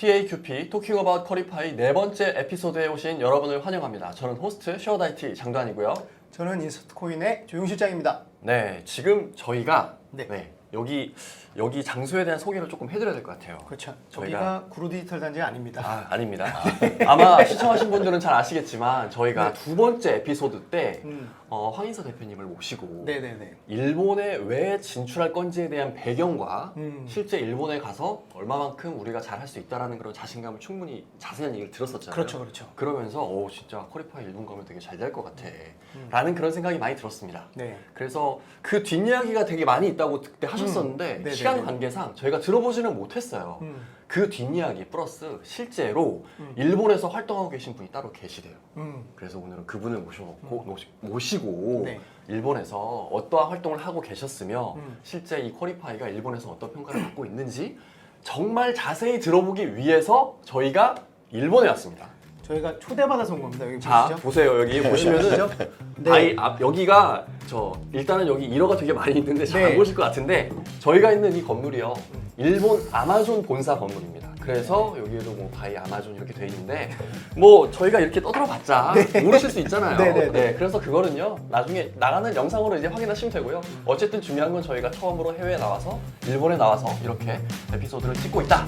TAQP 토킹 어바웃 퀄리파이 네 번째 에피소드에 오신 여러분을 환영합니다. 저는 호스트 슈어다이티 장도환이고요. 저는 인서트코인의 조용 실장입니다. 네, 지금 저희가 네. 여기 장소에 대한 소개를 조금 해드려야 될 것 같아요. 그렇죠. 저희가- 저희가 구로 디지털 단지가 아닙니다. 아닙니다. 아마 시청하신 분들은 잘 아시겠지만 저희가 네. 두 번째 에피소드 때 음. 황인서 대표님을 모시고 네네네. 일본에 왜 진출할 건지에 대한 배경과 음. 실제 일본에 가서 얼마만큼 우리가 잘할 수 있다라는 그런 자신감을 충분히 자세한 얘기를 들었었잖아요. 그렇죠. 그러면서 진짜 퀄리파이 일본 가면 되게 잘 될 것 같아 라는 그런 생각이 많이 들었습니다. 네. 그래서 그 뒷이야기가 되게 많이 있다고 그때 하셨었는데 네네네. 시간 관계상 저희가 들어보지는 못했어요. 음. 그 뒷이야기 플러스 실제로 일본에서 활동하고 계신 분이 따로 계시대요. 그래서 오늘은 그분을 모시고 네. 일본에서 어떠한 활동을 하고 계셨으며 음. 실제 이 퀄리파이가 일본에서 어떤 평가를 받고 있는지 정말 자세히 들어보기 위해서 저희가 일본에 왔습니다. 저희가 초대받아서 온 겁니다. 여기 자, 보시죠. 보세요. 여기 보시면은 네. 바위 앞 여기가 일단은 여기 일어가 되게 많이 있는데 잘 안 네. 보실 것 같은데 저희가 있는 이 건물이요. 일본 아마존 본사 건물입니다. 그래서 여기에도 뭐 바이 아마존 이렇게 돼 있는데 뭐 저희가 이렇게 떠들어봤자 모르실 수 있잖아요. 네. 그래서 그거는요. 나중에 나가는 영상으로 이제 확인하시면 되고요. 어쨌든 중요한 건 저희가 처음으로 해외에 나와서 일본에 나와서 이렇게 에피소드를 찍고 있다.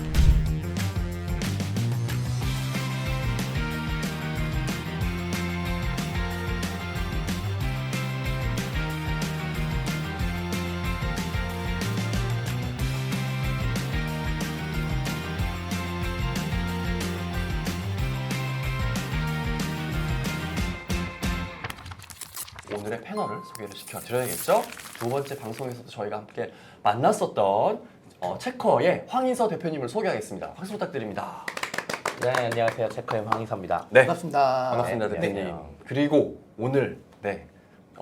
오늘의 패널을 소개를 시켜드려야겠죠? 두 번째 방송에서도 저희가 함께 만났었던 체커의 황인서 대표님을 소개하겠습니다. 박수 부탁드립니다. 네, 안녕하세요. 체커의 황인서입니다. 네, 반갑습니다. 반갑습니다, 네, 대표님. 안녕하세요. 그리고 오늘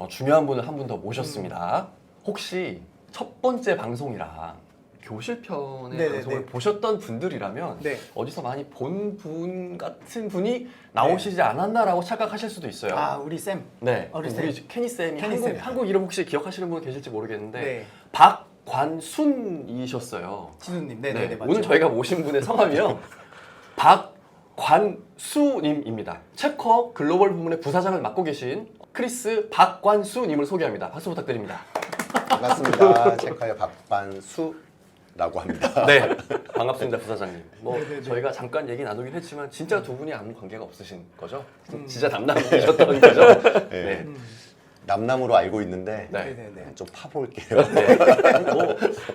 중요한 분을 한 분 더 모셨습니다. 혹시 첫 번째 방송이랑 교실편의 네네네. 방송을 보셨던 분들이라면 네. 어디서 많이 본 분 같은 분이 나오시지 않았나라고 착각하실 수도 있어요. 아, 우리 쌤. 네, 우리 우리 케니 쌤이 케니 쌤. 한국 이름 혹시 기억하시는 분 계실지 모르겠는데 네. 박관순이셨어요. 진우님. 네, 네네네. 맞죠? 오늘 저희가 모신 분의 성함이요 박관수님입니다. 체커 글로벌 부문의 부사장을 맡고 계신 크리스 박관수님을 소개합니다. 박수 부탁드립니다. 반갑습니다. 체커의 박반수라고 합니다. 네, 반갑습니다, 부사장님. 네네네. 저희가 잠깐 얘기 나누긴 했지만 진짜 두 분이 아무 관계가 없으신 거죠? 진짜 담당이셨던 거죠? 네. 남남으로 알고 있는데 네. 네네네. 좀 파볼게요. 네.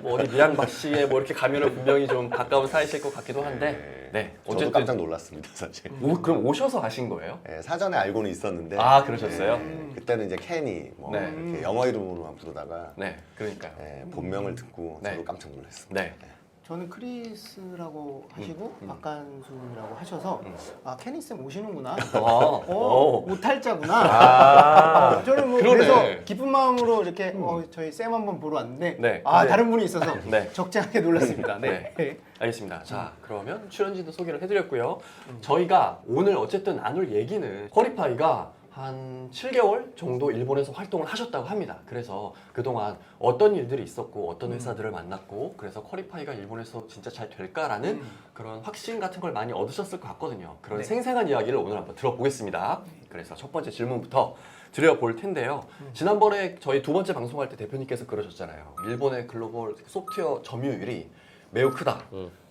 뭐 어디 밀양박씨에 뭐 이렇게 가면은 분명히 좀 가까운 사이실 것 같기도 한데, 네. 저도 깜짝 놀랐습니다, 사실. 그럼 오셔서 아신 거예요? 네, 사전에 알고는 있었는데. 아, 그러셨어요? 그때는 이제 케니 뭐 네. 이렇게 영어 이름으로만 부르다가 네, 그러니까요. 본명을 듣고 네. 저도 깜짝 놀랐습니다. 네. 저는 크리스라고 하시고 박간수라고 하셔서 케니 쌤 오시는구나. 오탈자구나. 저는 뭐 그러네. 그래서 기쁜 마음으로 이렇게 저희 쌤 한번 보러 왔는데 네. 네. 네. 다른 분이 있어서 네. 적잖게 놀랐습니다. 네. 알겠습니다. 자, 그러면 출연진도 소개를 해드렸고요. 저희가 오늘 어쨌든 나눌 얘기는 퀄리파이가 한 7개월 정도 일본에서 활동을 하셨다고 합니다. 그래서 그동안 어떤 일들이 있었고 어떤 회사들을 만났고 그래서 퀄리파이가 일본에서 진짜 잘 될까라는 그런 확신 같은 걸 많이 얻으셨을 것 같거든요. 그런 네. 생생한 이야기를 오늘 한번 들어보겠습니다. 그래서 첫 번째 질문부터 드려볼 텐데요. 지난번에 저희 두 번째 방송할 때 대표님께서 그러셨잖아요. 일본의 글로벌 소프트웨어 점유율이 매우 크다.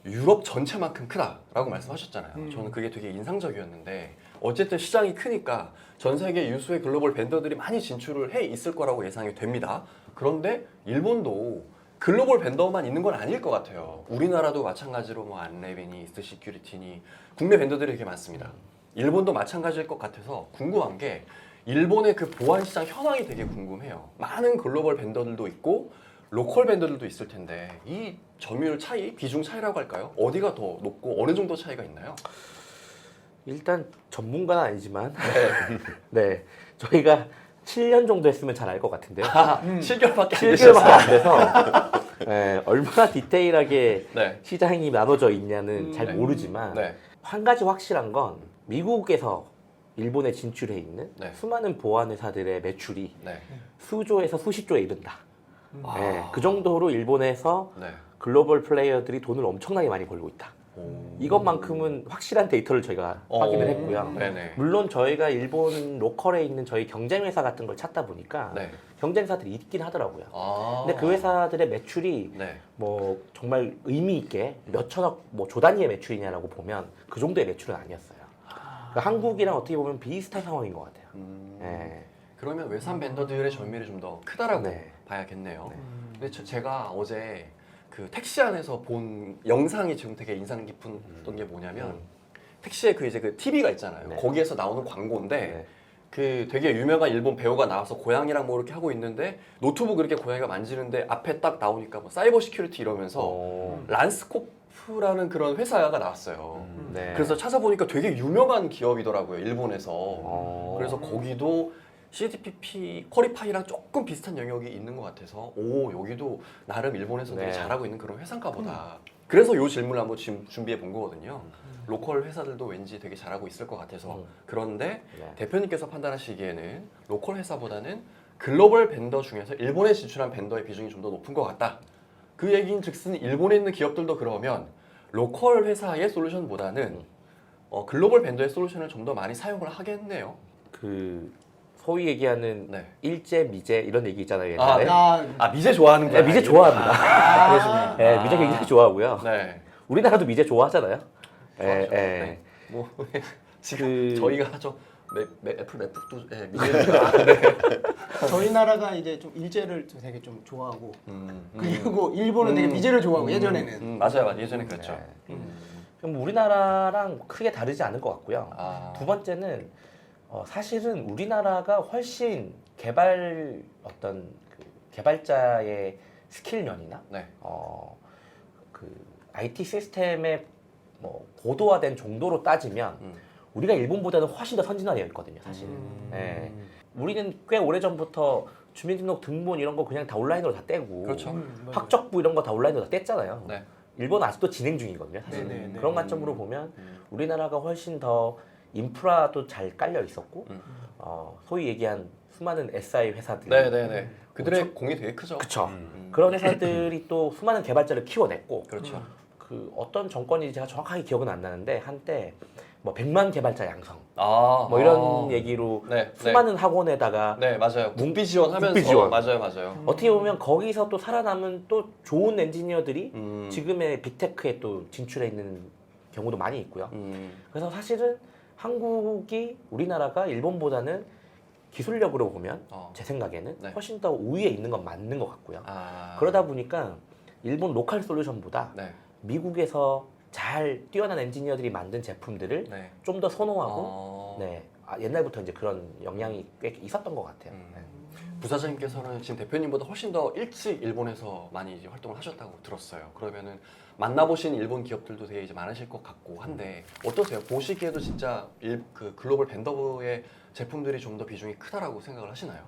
유럽 전체만큼 크다라고 말씀하셨잖아요. 저는 그게 되게 인상적이었는데 어쨌든 시장이 크니까 전 세계 유수의 글로벌 벤더들이 많이 진출을 해 있을 거라고 예상이 됩니다. 그런데 일본도 글로벌 벤더만 있는 건 아닐 것 같아요. 우리나라도 마찬가지로 뭐 안레빈이, 이스트 시큐리티니 국내 벤더들이 되게 많습니다. 일본도 마찬가지일 것 같아서 궁금한 게 일본의 그 보안 시장 현황이 되게 궁금해요. 많은 글로벌 벤더들도 있고 로컬 벤더들도 있을 텐데 이 점유율 차이, 비중 차이라고 할까요? 어디가 더 높고 어느 정도 차이가 있나요? 일단 전문가는 아니지만 네, 저희가 7년 정도 했으면 잘 알 것 같은데요. 7개월밖에 안 7개월밖에 되셨어요. 안 돼서 네, 얼마나 디테일하게 네. 시장이 나눠져 있냐는 잘 네. 모르지만 네. 한 가지 확실한 건 미국에서 일본에 진출해 있는 네. 수많은 보안 회사들의 매출이 네. 수조에서 수십조에 이른다. 아. 네, 그 정도로 일본에서 네. 글로벌 플레이어들이 돈을 엄청나게 많이 벌고 있다. 이것만큼은 확실한 데이터를 저희가 확인을 했고요. 네네. 물론 저희가 일본 로컬에 있는 저희 경쟁 회사 같은 걸 찾다 보니까 네. 경쟁 회사들이 있긴 하더라고요. 아. 근데 그 회사들의 매출이 네. 뭐 정말 의미 있게 몇 천억 뭐 조 단위의 매출이냐라고 보면 그 정도의 매출은 아니었어요. 그러니까 한국이랑 어떻게 보면 비슷한 상황인 것 같아요. 예. 그러면 외산 벤더들의 점유율이 좀 더 크다라고 네. 봐야겠네요. 근데 제가 어제 그 택시 안에서 본 영상이 지금 되게 인상 깊었던 게 뭐냐면 택시에 그 이제 그 TV가 있잖아요. 네. 거기에서 나오는 광고인데 네. 그 되게 유명한 일본 배우가 나와서 고양이랑 뭐 이렇게 하고 있는데 노트북 이렇게 고양이가 만지는데 앞에 딱 나오니까 뭐 사이버 시큐리티 이러면서 란스코프라는 그런 회사가 나왔어요. 네. 그래서 찾아보니까 되게 유명한 기업이더라고요, 일본에서. 그래서 거기도 CDPP 퀄리파이랑 조금 비슷한 영역이 있는 것 같아서 오, 여기도 나름 일본에서 되게 네. 잘하고 있는 그런 회사인가 보다. 그래서 이 질문을 한번 지금 준비해 본 거거든요. 로컬 회사들도 왠지 되게 잘하고 있을 것 같아서. 그런데 네. 대표님께서 판단하시기에는 로컬 회사보다는 글로벌 벤더 중에서 일본에 진출한 벤더의 비중이 좀 더 높은 것 같다. 그 얘기인 즉슨 일본에 있는 기업들도 그러면 로컬 회사의 솔루션보다는 글로벌 벤더의 솔루션을 좀 더 많이 사용을 하겠네요. 그 소위 얘기하는 네. 일제 미제 이런 얘기 있잖아요. 옛날에. 아 미제 좋아하는구나. 네, 미제 좋아합니다. 그러시구나. 네, 미제 굉장히 좋아하고요. 네. 우리나라도 미제 좋아하잖아요. 좋아하죠. 예, 예. 네. 뭐 지금 그- 저희가 하죠. 애플 맥북도 미제. 저희 나라가 이제 좀 일제를 되게 좀 좋아하고 음. 그리고 일본은 되게 미제를 좋아하고 예전에는 맞아요. 예전에 그랬죠. 그럼 우리나라랑 크게 다르지 않을 것 같고요. 아. 두 번째는 사실은 우리나라가 훨씬 개발 어떤 그 개발자의 스킬면이나 네. 그 IT 시스템의 뭐 고도화된 정도로 따지면 우리가 일본보다는 훨씬 더 선진화되어 있거든요, 사실은. 예. 우리는 꽤 오래 전부터 주민등록 등본 이런 거 그냥 다 온라인으로 다 떼고 그렇죠. 학적부 이런 거 다 온라인으로 다 뗐잖아요. 네. 일본은 아직도 진행 중이거든요, 사실. 네, 네, 네. 그런 관점으로 보면 우리나라가 훨씬 더 인프라도 잘 깔려 있었고 소위 얘기한 수많은 SI 회사들 네네네. 그들의 공이 되게 크죠. 그쵸. 그런 회사들이 또 수많은 개발자를 키워냈고 그렇죠. 그 어떤 정권인지 제가 정확하게 기억은 안 나는데 한때 뭐 100만 개발자 양성 아, 뭐 이런 얘기로 네, 수많은 학원에다가 네 맞아요. 국비 지원하면서 국비 지원. 맞아요. 어떻게 보면 거기서 또 살아남은 또 좋은 엔지니어들이 음. 지금의 빅테크에 또 진출해 있는 경우도 많이 있고요. 음. 그래서 사실은 한국이 우리나라가 일본보다는 기술력으로 보면 제 생각에는 네. 훨씬 더 우위에 있는 건 맞는 것 같고요. 아. 그러다 보니까 일본 로컬 솔루션보다 네. 미국에서 잘 뛰어난 엔지니어들이 만든 제품들을 네. 좀 더 선호하고 어. 네. 옛날부터 이제 그런 영향이 꽤 있었던 것 같아요. 네. 부사장님께서는 지금 대표님보다 훨씬 더 일찍 일본에서 많이 이제 활동을 하셨다고 들었어요. 그러면은 만나보신 일본 기업들도 되게 이제 많으실 것 같고 한데 어떠세요? 보시기에도 진짜 그 글로벌 벤더의 제품들이 좀 더 비중이 크다라고 생각을 하시나요?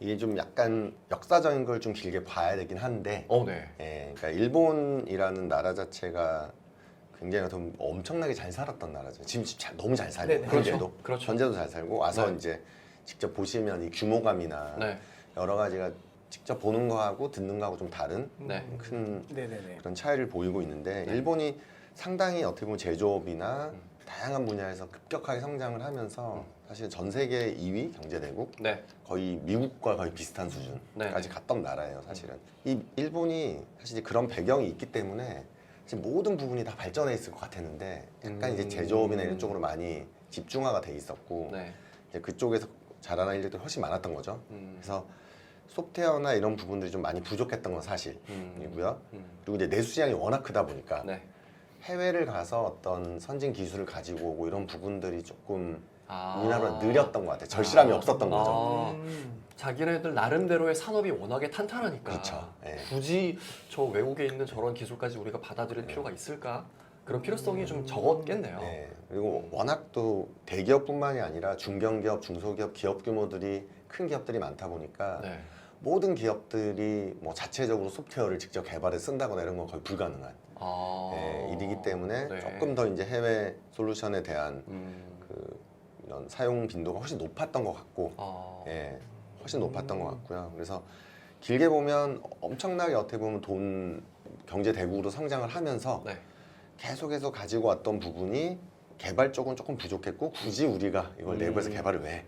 이게 좀 약간 역사적인 걸 좀 길게 봐야 되긴 한데 네. 예, 그러니까 일본이라는 나라 자체가 굉장히 좀 엄청나게 잘 살았던 나라죠. 지금 너무 잘 살고 네네. 현재도 그렇죠. 현재도 잘 살고 와서 네. 이제 직접 보시면 이 규모감이나 네. 여러 가지가 직접 보는 거하고 듣는 거하고 좀 다른 네. 큰 네네네. 그런 차이를 보이고 있는데 일본이 상당히 어떻게 보면 제조업이나 다양한 분야에서 급격하게 성장을 하면서 사실 전 세계 2위 경제대국 네. 거의 미국과 거의 비슷한 수준까지 네. 갔던 나라예요, 사실은. 이 일본이 사실 그런 배경이 있기 때문에 지금 모든 부분이 다 발전해 있을 것 같았는데 약간 이제 제조업이나 이런 쪽으로 많이 집중화가 돼 있었고 네. 이제 그쪽에서 자라난 일들이 훨씬 많았던 거죠. 그래서 소프트웨어나 이런 부분들이 좀 많이 부족했던 건 사실이고요. 그리고 이제 내수 시장이 워낙 크다 보니까 네. 해외를 가서 어떤 선진 기술을 가지고 오고 이런 부분들이 조금 아. 우리나라보다 느렸던 것 같아요. 절실함이 없었던 거죠. 아. 음. 자기네들 나름대로의 산업이 워낙에 탄탄하니까 그렇죠. 예. 굳이 저 외국에 있는 저런 기술까지 우리가 받아들일 필요가 있을까? 그런 필요성이 좀 적었겠네요. 네. 그리고 워낙 또 대기업뿐만이 아니라 중견기업, 중소기업, 기업 규모들이 큰 기업들이 많다 보니까 네. 모든 기업들이 뭐 자체적으로 소프트웨어를 직접 개발해 쓴다거나 이런 건 거의 불가능한 아. 일이기 때문에 네. 조금 더 이제 해외 솔루션에 대한 음. 그 이런 사용 빈도가 훨씬 높았던 것 같고, 아. 예, 훨씬 높았던 것 같고요. 그래서 길게 보면 엄청나게 어떻게 보면 경제 대국으로 성장을 하면서 네. 계속해서 가지고 왔던 부분이 개발 쪽은 조금 부족했고 굳이 우리가 이걸 내부에서 개발을 왜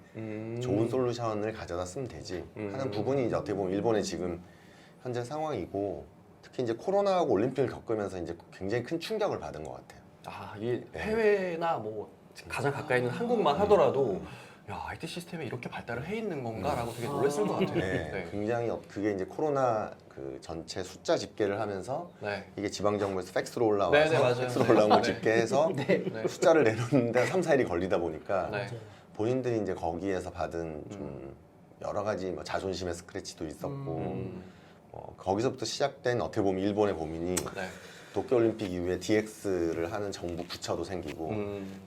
좋은 솔루션을 가져다 쓰면 되지 하는 부분이 이제 어떻게 보면 일본의 지금 현재 상황이고 특히 이제 코로나하고 올림픽을 겪으면서 이제 굉장히 큰 충격을 받은 것 같아요. 아, 이 네. 해외나 뭐 가장 가까이 있는 한국만 하더라도 야, IT 시스템이 이렇게 발달을 해 있는 건가라고 되게 놀랐을 것 같아요. 네, 네. 굉장히 그게 이제 코로나 그 전체 숫자 집계를 하면서 네. 이게 지방 정부에서 팩스로 올라와서 네, 네, 맞아요. 팩스로 네. 올라온 걸 네. 집계해서 네. 숫자를 내놓는데 3, 4일이 걸리다 보니까 네. 본인들이 이제 거기에서 받은 좀 여러 가지 뭐 자존심의 스크래치도 있었고 거기서부터 시작된 어떻게 보면 일본의 고민이 네. 도쿄올림픽 이후에 DX를 하는 정부 부처도 생기고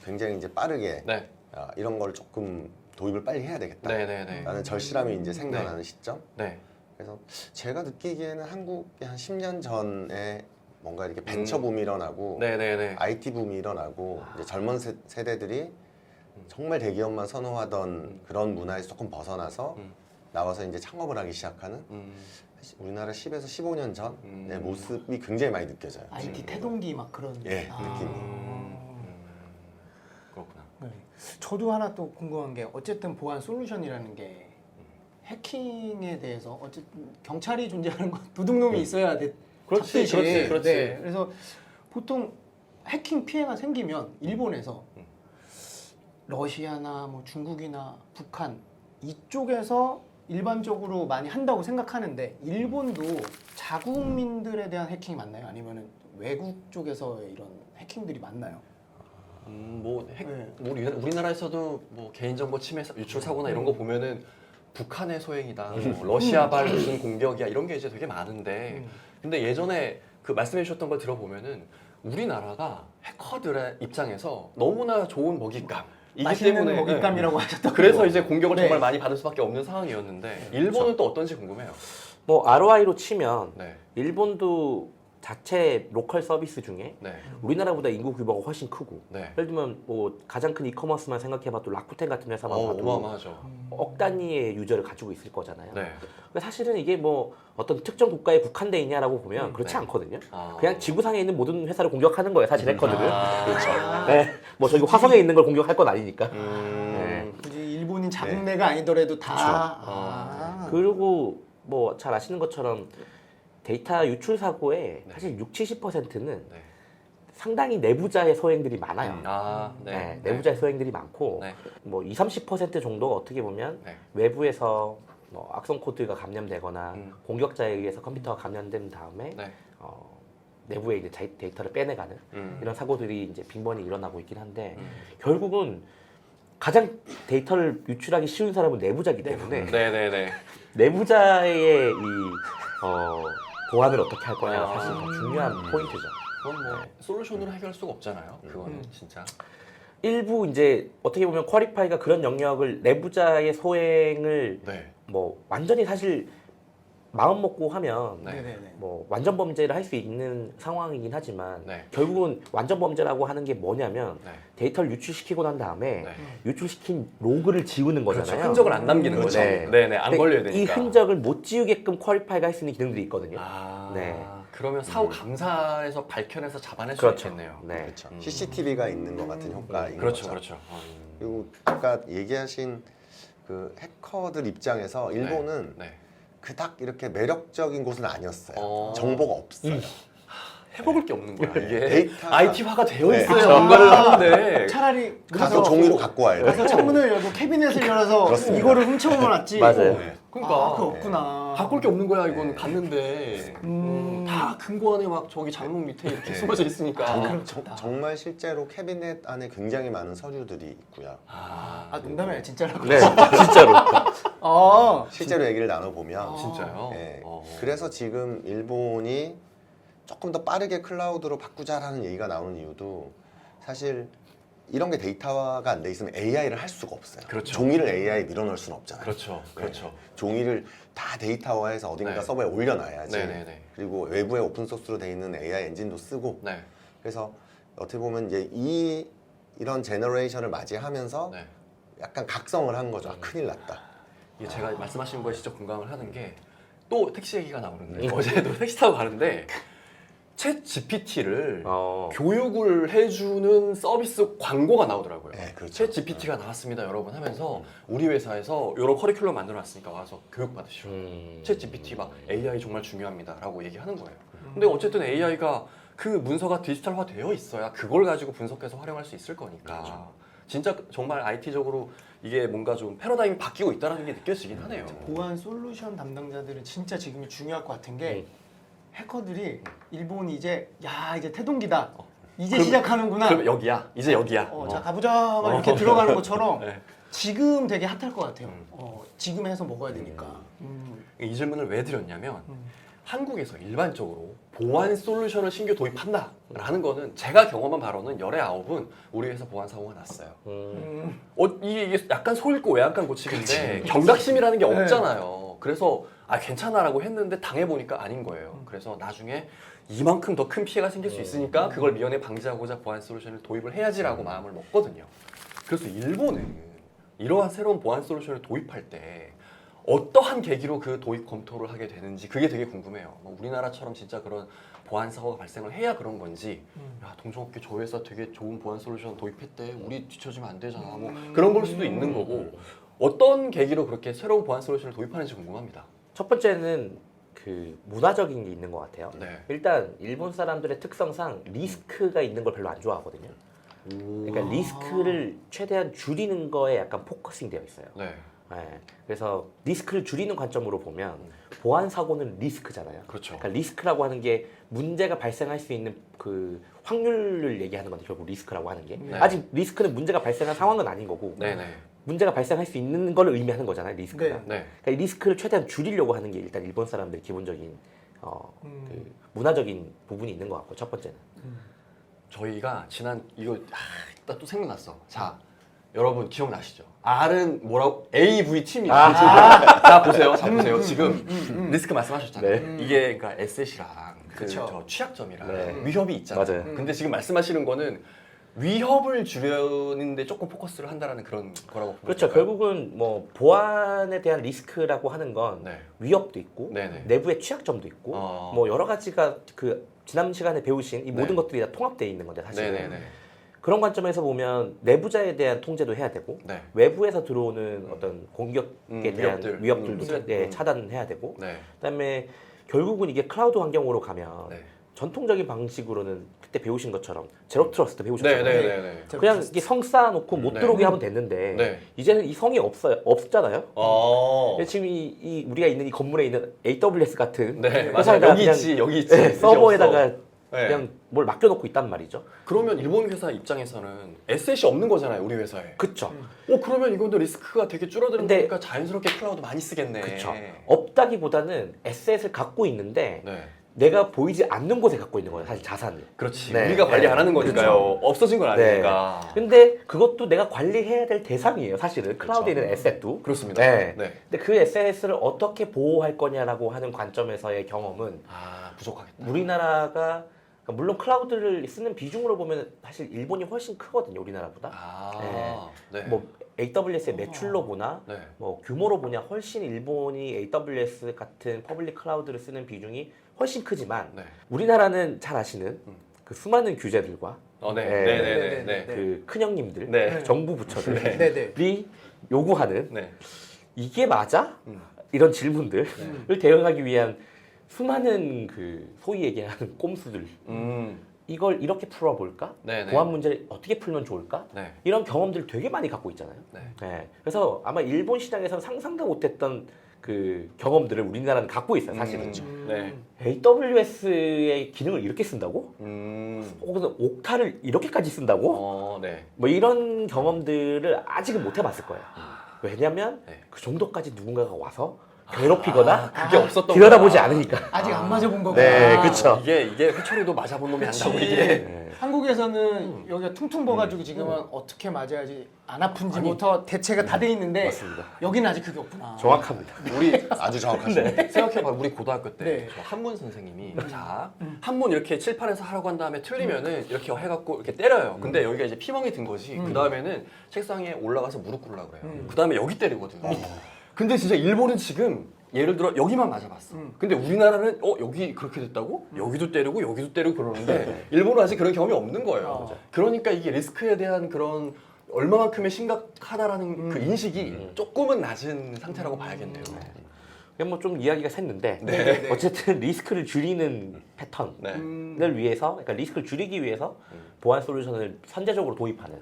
굉장히 이제 빠르게 네. 이런 걸 조금 도입을 빨리 해야 되겠다 네, 네, 네. 라는 절실함이 이제 생겨나는 시점. 네. 그래서 제가 느끼기에는 한국이 한 10년 전에 뭔가 이렇게 벤처 붐이 일어나고 네, 네, 네. IT 붐이 일어나고 이제 젊은 세대들이 정말 대기업만 선호하던 그런 문화에서 조금 벗어나서 나와서 이제 창업을 하기 시작하는 우리나라 10에서 15년 전의 모습이 굉장히 많이 느껴져요. IT 태동기 막 그런. 예, 느낌이. 그렇구나. 네. 저도 하나 또 궁금한 게 어쨌든 보안 솔루션이라는 게 해킹에 대해서 어쨌든 경찰이 존재하는 건 도둑놈이 있어야 돼. 그렇지, 잡듯이. 그렇지, 그렇지. 네. 그래서 보통 해킹 피해가 생기면 일본에서 러시아나 뭐 중국이나 북한 이쪽에서 일반적으로 많이 한다고 생각하는데 일본도 자국민들에 대한 해킹이 많나요? 아니면 외국 쪽에서 이런 해킹들이 많나요? 뭐, 네. 뭐 우리나라에서도 뭐 개인정보 침해 유출 사고나 이런 거 보면은 북한의 소행이다, 뭐 러시아발 무슨 공격이야 이런 게 이제 되게 많은데 근데 예전에 그 말씀해 주셨던 걸 들어보면은 우리나라가 해커들의 입장에서 너무나 좋은 먹잇감 이기 맛있는 때문에 먹잇감이라고 하셨다고. 그래서 이제 공격을 네. 정말 많이 받을 수밖에 없는 상황이었는데 일본은 또 어떤지 궁금해요. 뭐 ROI로 치면 네, 일본도 자체 로컬 서비스 중에 네, 우리나라보다 인구 규모가 훨씬 크고 네. 예를 들면 뭐 가장 큰 이커머스만 생각해봐도 라쿠텐 같은 회사만 봐도 어마어마하죠. 억 단위의 유저를 가지고 있을 거잖아요. 네. 근데 사실은 이게 뭐 어떤 특정 국가에 국한돼 있냐라고 보면 그렇지 네. 않거든요. 아. 그냥 지구상에 있는 모든 회사를 공격하는 거예요. 사실 해커들은. 아. 네. 뭐 저기 화성에 있는 걸 공격할 건 아니니까. 네. 굳이 일본인 자국내가 아니더라도 다. 아. 그리고 뭐 잘 아시는 것처럼 데이터 유출 사고의 네. 사실 60-70%는 네. 상당히 내부자의 소행들이 많아요. 아, 네. 네, 내부자의 소행들이 많고 네. 뭐 20-30% 정도가 어떻게 보면 네. 외부에서 뭐 악성 코드가 감염되거나 음. 공격자에 의해서 컴퓨터가 감염된 다음에 네. 내부에 이제 데이터를 빼내가는 이런 사고들이 이제 빈번히 일어나고 있긴 한데 결국은 가장 데이터를 유출하기 쉬운 사람은 내부자이기 때문에 네, 네, 네. 내부자의 이 보안을 어떻게 할 거냐가 아. 사실 더 중요한 포인트죠. 그건 뭐 솔루션으로 해결할 수가 없잖아요. 그거는 진짜. 일부 이제 어떻게 보면 퀄리파이가 그런 영역을 내부자의 소행을 네. 뭐 완전히 사실 마음 먹고 하면 네. 네네네. 뭐 완전 범죄를 할 수 있는 상황이긴 하지만 네. 결국은 완전 범죄라고 하는 게 뭐냐면 네. 데이터를 유출시키고 난 다음에 네. 유출시킨 로그를 지우는 그렇죠. 거잖아요. 흔적을 안 남기는 그렇죠. 거죠. 네. 네, 네. 안 근데 걸려야 되니까. 이 흔적을 못 지우게끔 퀄리파이가 할 수 있는 기능들이 있거든요. 아, 네. 그러면 사후 감사에서 밝혀내서 잡아낼 수 그렇죠. 있겠네요. 네. 그렇죠. CCTV가 있는 것 같은 효과인 그렇죠, 거죠. 그렇죠. 그리고 아까 얘기하신 그 해커들 입장에서 일본은 네. 그닥 이렇게 매력적인 곳은 아니었어요. 어. 정보가 없어요. 해먹을 게 없는 거야. 이게 데이터가- IT화가 되어 네. 있어요. 그렇죠. 뭔가를 하는데. 차라리 가서 종이로 갖고 와야 가서 돼. 창문을 열고 캐비넷을 열어서 그렇습니다. 이거를 훔쳐오면 낫지. 맞아요. 네. 그러니까 그거 없구나. 바꿀 게 없는 거야. 이건 네. 갔는데 다 금고 안에 막 저기 장롱 밑에 이렇게 네. 숨어져 있으니까. 정말 실제로 캐비넷 안에 굉장히 많은 서류들이 있고요. 아 농담이 아니라 진짜라고. 네, 진짜로. 아, 실제로 얘기를 나눠보면 진짜요? 네. 어. 그래서 지금 일본이 조금 더 빠르게 클라우드로 바꾸자라는 얘기가 나오는 이유도 사실 이런 게 데이터화가 안 돼 있으면 AI를 할 수가 없어요. 그렇죠. 종이를 AI에 밀어넣을 수는 없잖아요. 그렇죠, 그렇죠. 네. 종이를 다 데이터화해서 어딘가 네. 서버에 올려놔야지. 네, 네, 네. 그리고 외부에 오픈소스로 돼 있는 AI 엔진도 쓰고. 네, 그래서 어떻게 보면 이제 이런 제너레이션을 맞이하면서 네. 약간 각성을 한 거죠. 아, 큰일 났다. 이게 제가 말씀하신 거에 진짜 공감을 하는 게 또 택시 얘기가 나오는데 어제도 택시 타고 가는데 챗 GPT를 어. 교육을 해주는 서비스 광고가 나오더라고요. 네, 그렇죠. 챗 GPT가 나왔습니다, 여러분 하면서 우리 회사에서 이런 커리큘럼 만들어놨으니까 와서 교육 받으시오. 챗 GPT 막 AI 정말 중요합니다라고 얘기하는 거예요. 근데 어쨌든 AI가 그 문서가 디지털화 되어 있어야 그걸 가지고 분석해서 활용할 수 있을 거니까 진짜 정말 IT적으로 이게 뭔가 좀 패러다임이 바뀌고 있다는 게 느껴지긴 하네요. 보안 솔루션 담당자들은 진짜 지금이 중요할 것 같은 게 해커들이 일본이 이제 이제 태동기다. 이제 그럼- 시작하는구나. 그럼 여기야, 이제 여기야. 자 가보자 막 이렇게 들어가는 것처럼 네. 지금 되게 핫할 것 같아요. 지금 해서 먹어야 되니까. 이 질문을 왜 드렸냐면 한국에서 일반적으로 보안 솔루션을 신규 도입한다라는 거는 제가 경험한 바로는 열의 9은 우리 회사 보안 사고가 났어요. 이게 약간 소 읽고 외양간 고치기인데 경각심이라는 게 네. 없잖아요. 그래서 괜찮아라고 했는데 당해보니까 아닌 거예요. 그래서 나중에 이만큼 더 큰 피해가 생길 수 있으니까 그걸 미연에 방지하고자 보안 솔루션을 도입을 해야지라고 마음을 먹거든요. 그래서 일본은 이러한 새로운 보안 솔루션을 도입할 때 어떠한 계기로 그 도입 검토를 하게 되는지 그게 되게 궁금해요. 뭐 우리나라처럼 진짜 그런 보안 사고가 발생을 해야 그런 건지, 야 동종업계 저 회사 되게 좋은 보안 솔루션 도입했대, 우리 뒤처지면 안 되잖아, 뭐 그런 걸 수도 있는 거고, 어떤 계기로 그렇게 새로운 보안 솔루션을 도입하는지 궁금합니다. 첫 번째는 그 문화적인 게 있는 것 같아요. 네. 일단 일본 사람들의 특성상 리스크가 있는 걸 별로 안 좋아하거든요. 그러니까 리스크를 최대한 줄이는 거에 약간 포커싱 되어 있어요. 네. 네. 그래서 리스크를 줄이는 관점으로 보면 보안 사고는 리스크잖아요. 그렇죠. 그러니까 리스크라고 하는 게 문제가 발생할 수 있는 그 확률을 얘기하는 건데 결국 리스크라고 하는 게 네. 아직 리스크는 문제가 발생한 상황은 아닌 거고 네네. 문제가 발생할 수 있는 걸 의미하는 거잖아요. 리스크가. 네. 네. 그러니까 이 리스크를 최대한 줄이려고 하는 게 일단 일본 사람들의 기본적인 그 문화적인 부분이 있는 것 같고 첫 번째는. 저희가 지난 이거 딱 또 생각났어. 자, 여러분 기억나시죠? R은 뭐라고? AV 팀이다. 자 보세요. 자 보세요. 지금 리스크 말씀하셨잖아요. 이게 그러니까 에셋이랑 그쵸. 저 취약점이랑 네. 위협이 있잖아요. 맞아요. 근데 지금 말씀하시는 거는 위협을 줄이는데 조금 포커스를 한다라는 그런 거라고 보면 그렇죠. 될까요? 결국은 뭐 보안에 대한 리스크라고 하는 건 네. 위협도 있고 네네. 내부의 취약점도 있고 뭐 여러 가지가 그 지난 시간에 배우신 이 모든 것들이 다 통합되어 있는 건데 사실은 네네네. 그런 관점에서 보면 내부자에 대한 통제도 해야 되고 네. 외부에서 들어오는 어떤 공격에 대한 위협들. 위협들도 차단해야 되고 네. 그다음에 결국은 이게 클라우드 환경으로 가면 네. 전통적인 방식으로는 그때 배우신 것처럼 제로 트러스트 배우셨잖아요. 네네네. 그냥 이게 성 쌓아놓고 못 네. 들어오게 하면 됐는데 네. 이제는 이 성이 없잖아요. 어. 근데 지금 이 우리가 있는 이 건물에 있는 AWS 같은 네. 맞아요. 회사에다가 여기 그냥 있지. 여기 있지. 네, 이제 서버에다가 없어. 네. 그냥 뭘 맡겨놓고 있단 말이죠. 그러면 일본 회사 입장에서는 에셋이 없는 거잖아요, 우리 회사에. 그쵸. 그러면 이것도 리스크가 되게 줄어드는 근데- 거니까 자연스럽게 클라우드 많이 쓰겠네. 그쵸. 없다기보다는 에셋을 갖고 있는데 네. 내가 보이지 않는 곳에 갖고 있는 거예요. 사실 자산을. 그렇지. 네. 우리가 관리 안 하는 그렇죠. 거니까요. 없어진 건 네. 아니니까. 근데 그것도 내가 관리해야 될 대상이에요. 사실은 클라우드에 있는 에셋도. 그렇습니다. 네. 네. 근데 그 에셋을 어떻게 보호할 거냐라고 하는 관점에서의 경험은 부족하겠다. 우리나라가 그러니까 물론 클라우드를 쓰는 비중으로 보면 사실 일본이 훨씬 크거든요. 우리나라보다. 네. 뭐 AWS의 매출로 보나 네. 뭐 규모로 보냐 훨씬 일본이 AWS 같은 퍼블릭 클라우드를 쓰는 비중이 훨씬 크지만 네. 우리나라는 잘 아시는 그 수많은 규제들과 네. 네. 네네네. 네. 그 큰형님들, 네. 정부 부처들이 네네. 요구하는 네. 이게 맞아? 이런 질문들을 대응하기 위한 수많은 그 소위 얘기하는 꼼수들 이걸 이렇게 풀어볼까? 네네. 보안 문제를 어떻게 풀면 좋을까? 네. 이런 경험들 되게 많이 갖고 있잖아요. 네. 그래서 아마 일본 시장에서는 상상도 못했던 그 경험들을 우리나라는 갖고 있어요. 사실은. 네. AWS의 기능을 이렇게 쓴다고? 혹은 옥타를 이렇게까지 쓴다고? 네. 뭐 이런 경험들을 아직은 못 해봤을 거예요. 왜냐하면 네. 그 정도까지 누군가가 와서 괴롭히거나 그게 없었던 들여다보지 거야. 않으니까. 아직 안 맞아본 거구나. 네, 그쵸. 이게 회초리도 맞아본 놈이 한다고 그치. 이게. 네. 한국에서는 여기가 퉁퉁 버가지고 지금은 어떻게 맞아야지 안 아픈지부터 대체가 다 돼 있는데 맞습니다. 여기는 아직 그게 없구나. 정확합니다. 우리 아주 정확하시네. 생각해봐. 우리 고등학교 때 네. 저 한문 선생님이 자 한문 이렇게 칠판에서 하라고 한 다음에 틀리면은 이렇게 해갖고 이렇게 때려요. 근데 여기가 이제 피멍이 든 거지. 그 다음에는 책상에 올라가서 무릎 꿇으려고 그래요. 그 다음에 여기 때리거든요. 근데 진짜 일본은 지금 예를 들어 여기만 맞아봤어. 근데 우리나라는 여기 그렇게 됐다고? 여기도 때리고 그러는데 일본은 아직 그런 경험이 없는 거예요. 그러니까 이게 리스크에 대한 그런 얼마만큼의 심각하다라는 그 인식이 조금은 낮은 상태라고 봐야겠네요. 그냥 뭐 좀 이야기가 샜는데 네. 어쨌든 리스크를 줄이는 패턴을 네. 위해서, 그러니까 리스크를 줄이기 위해서 보안 솔루션을 선제적으로 도입하는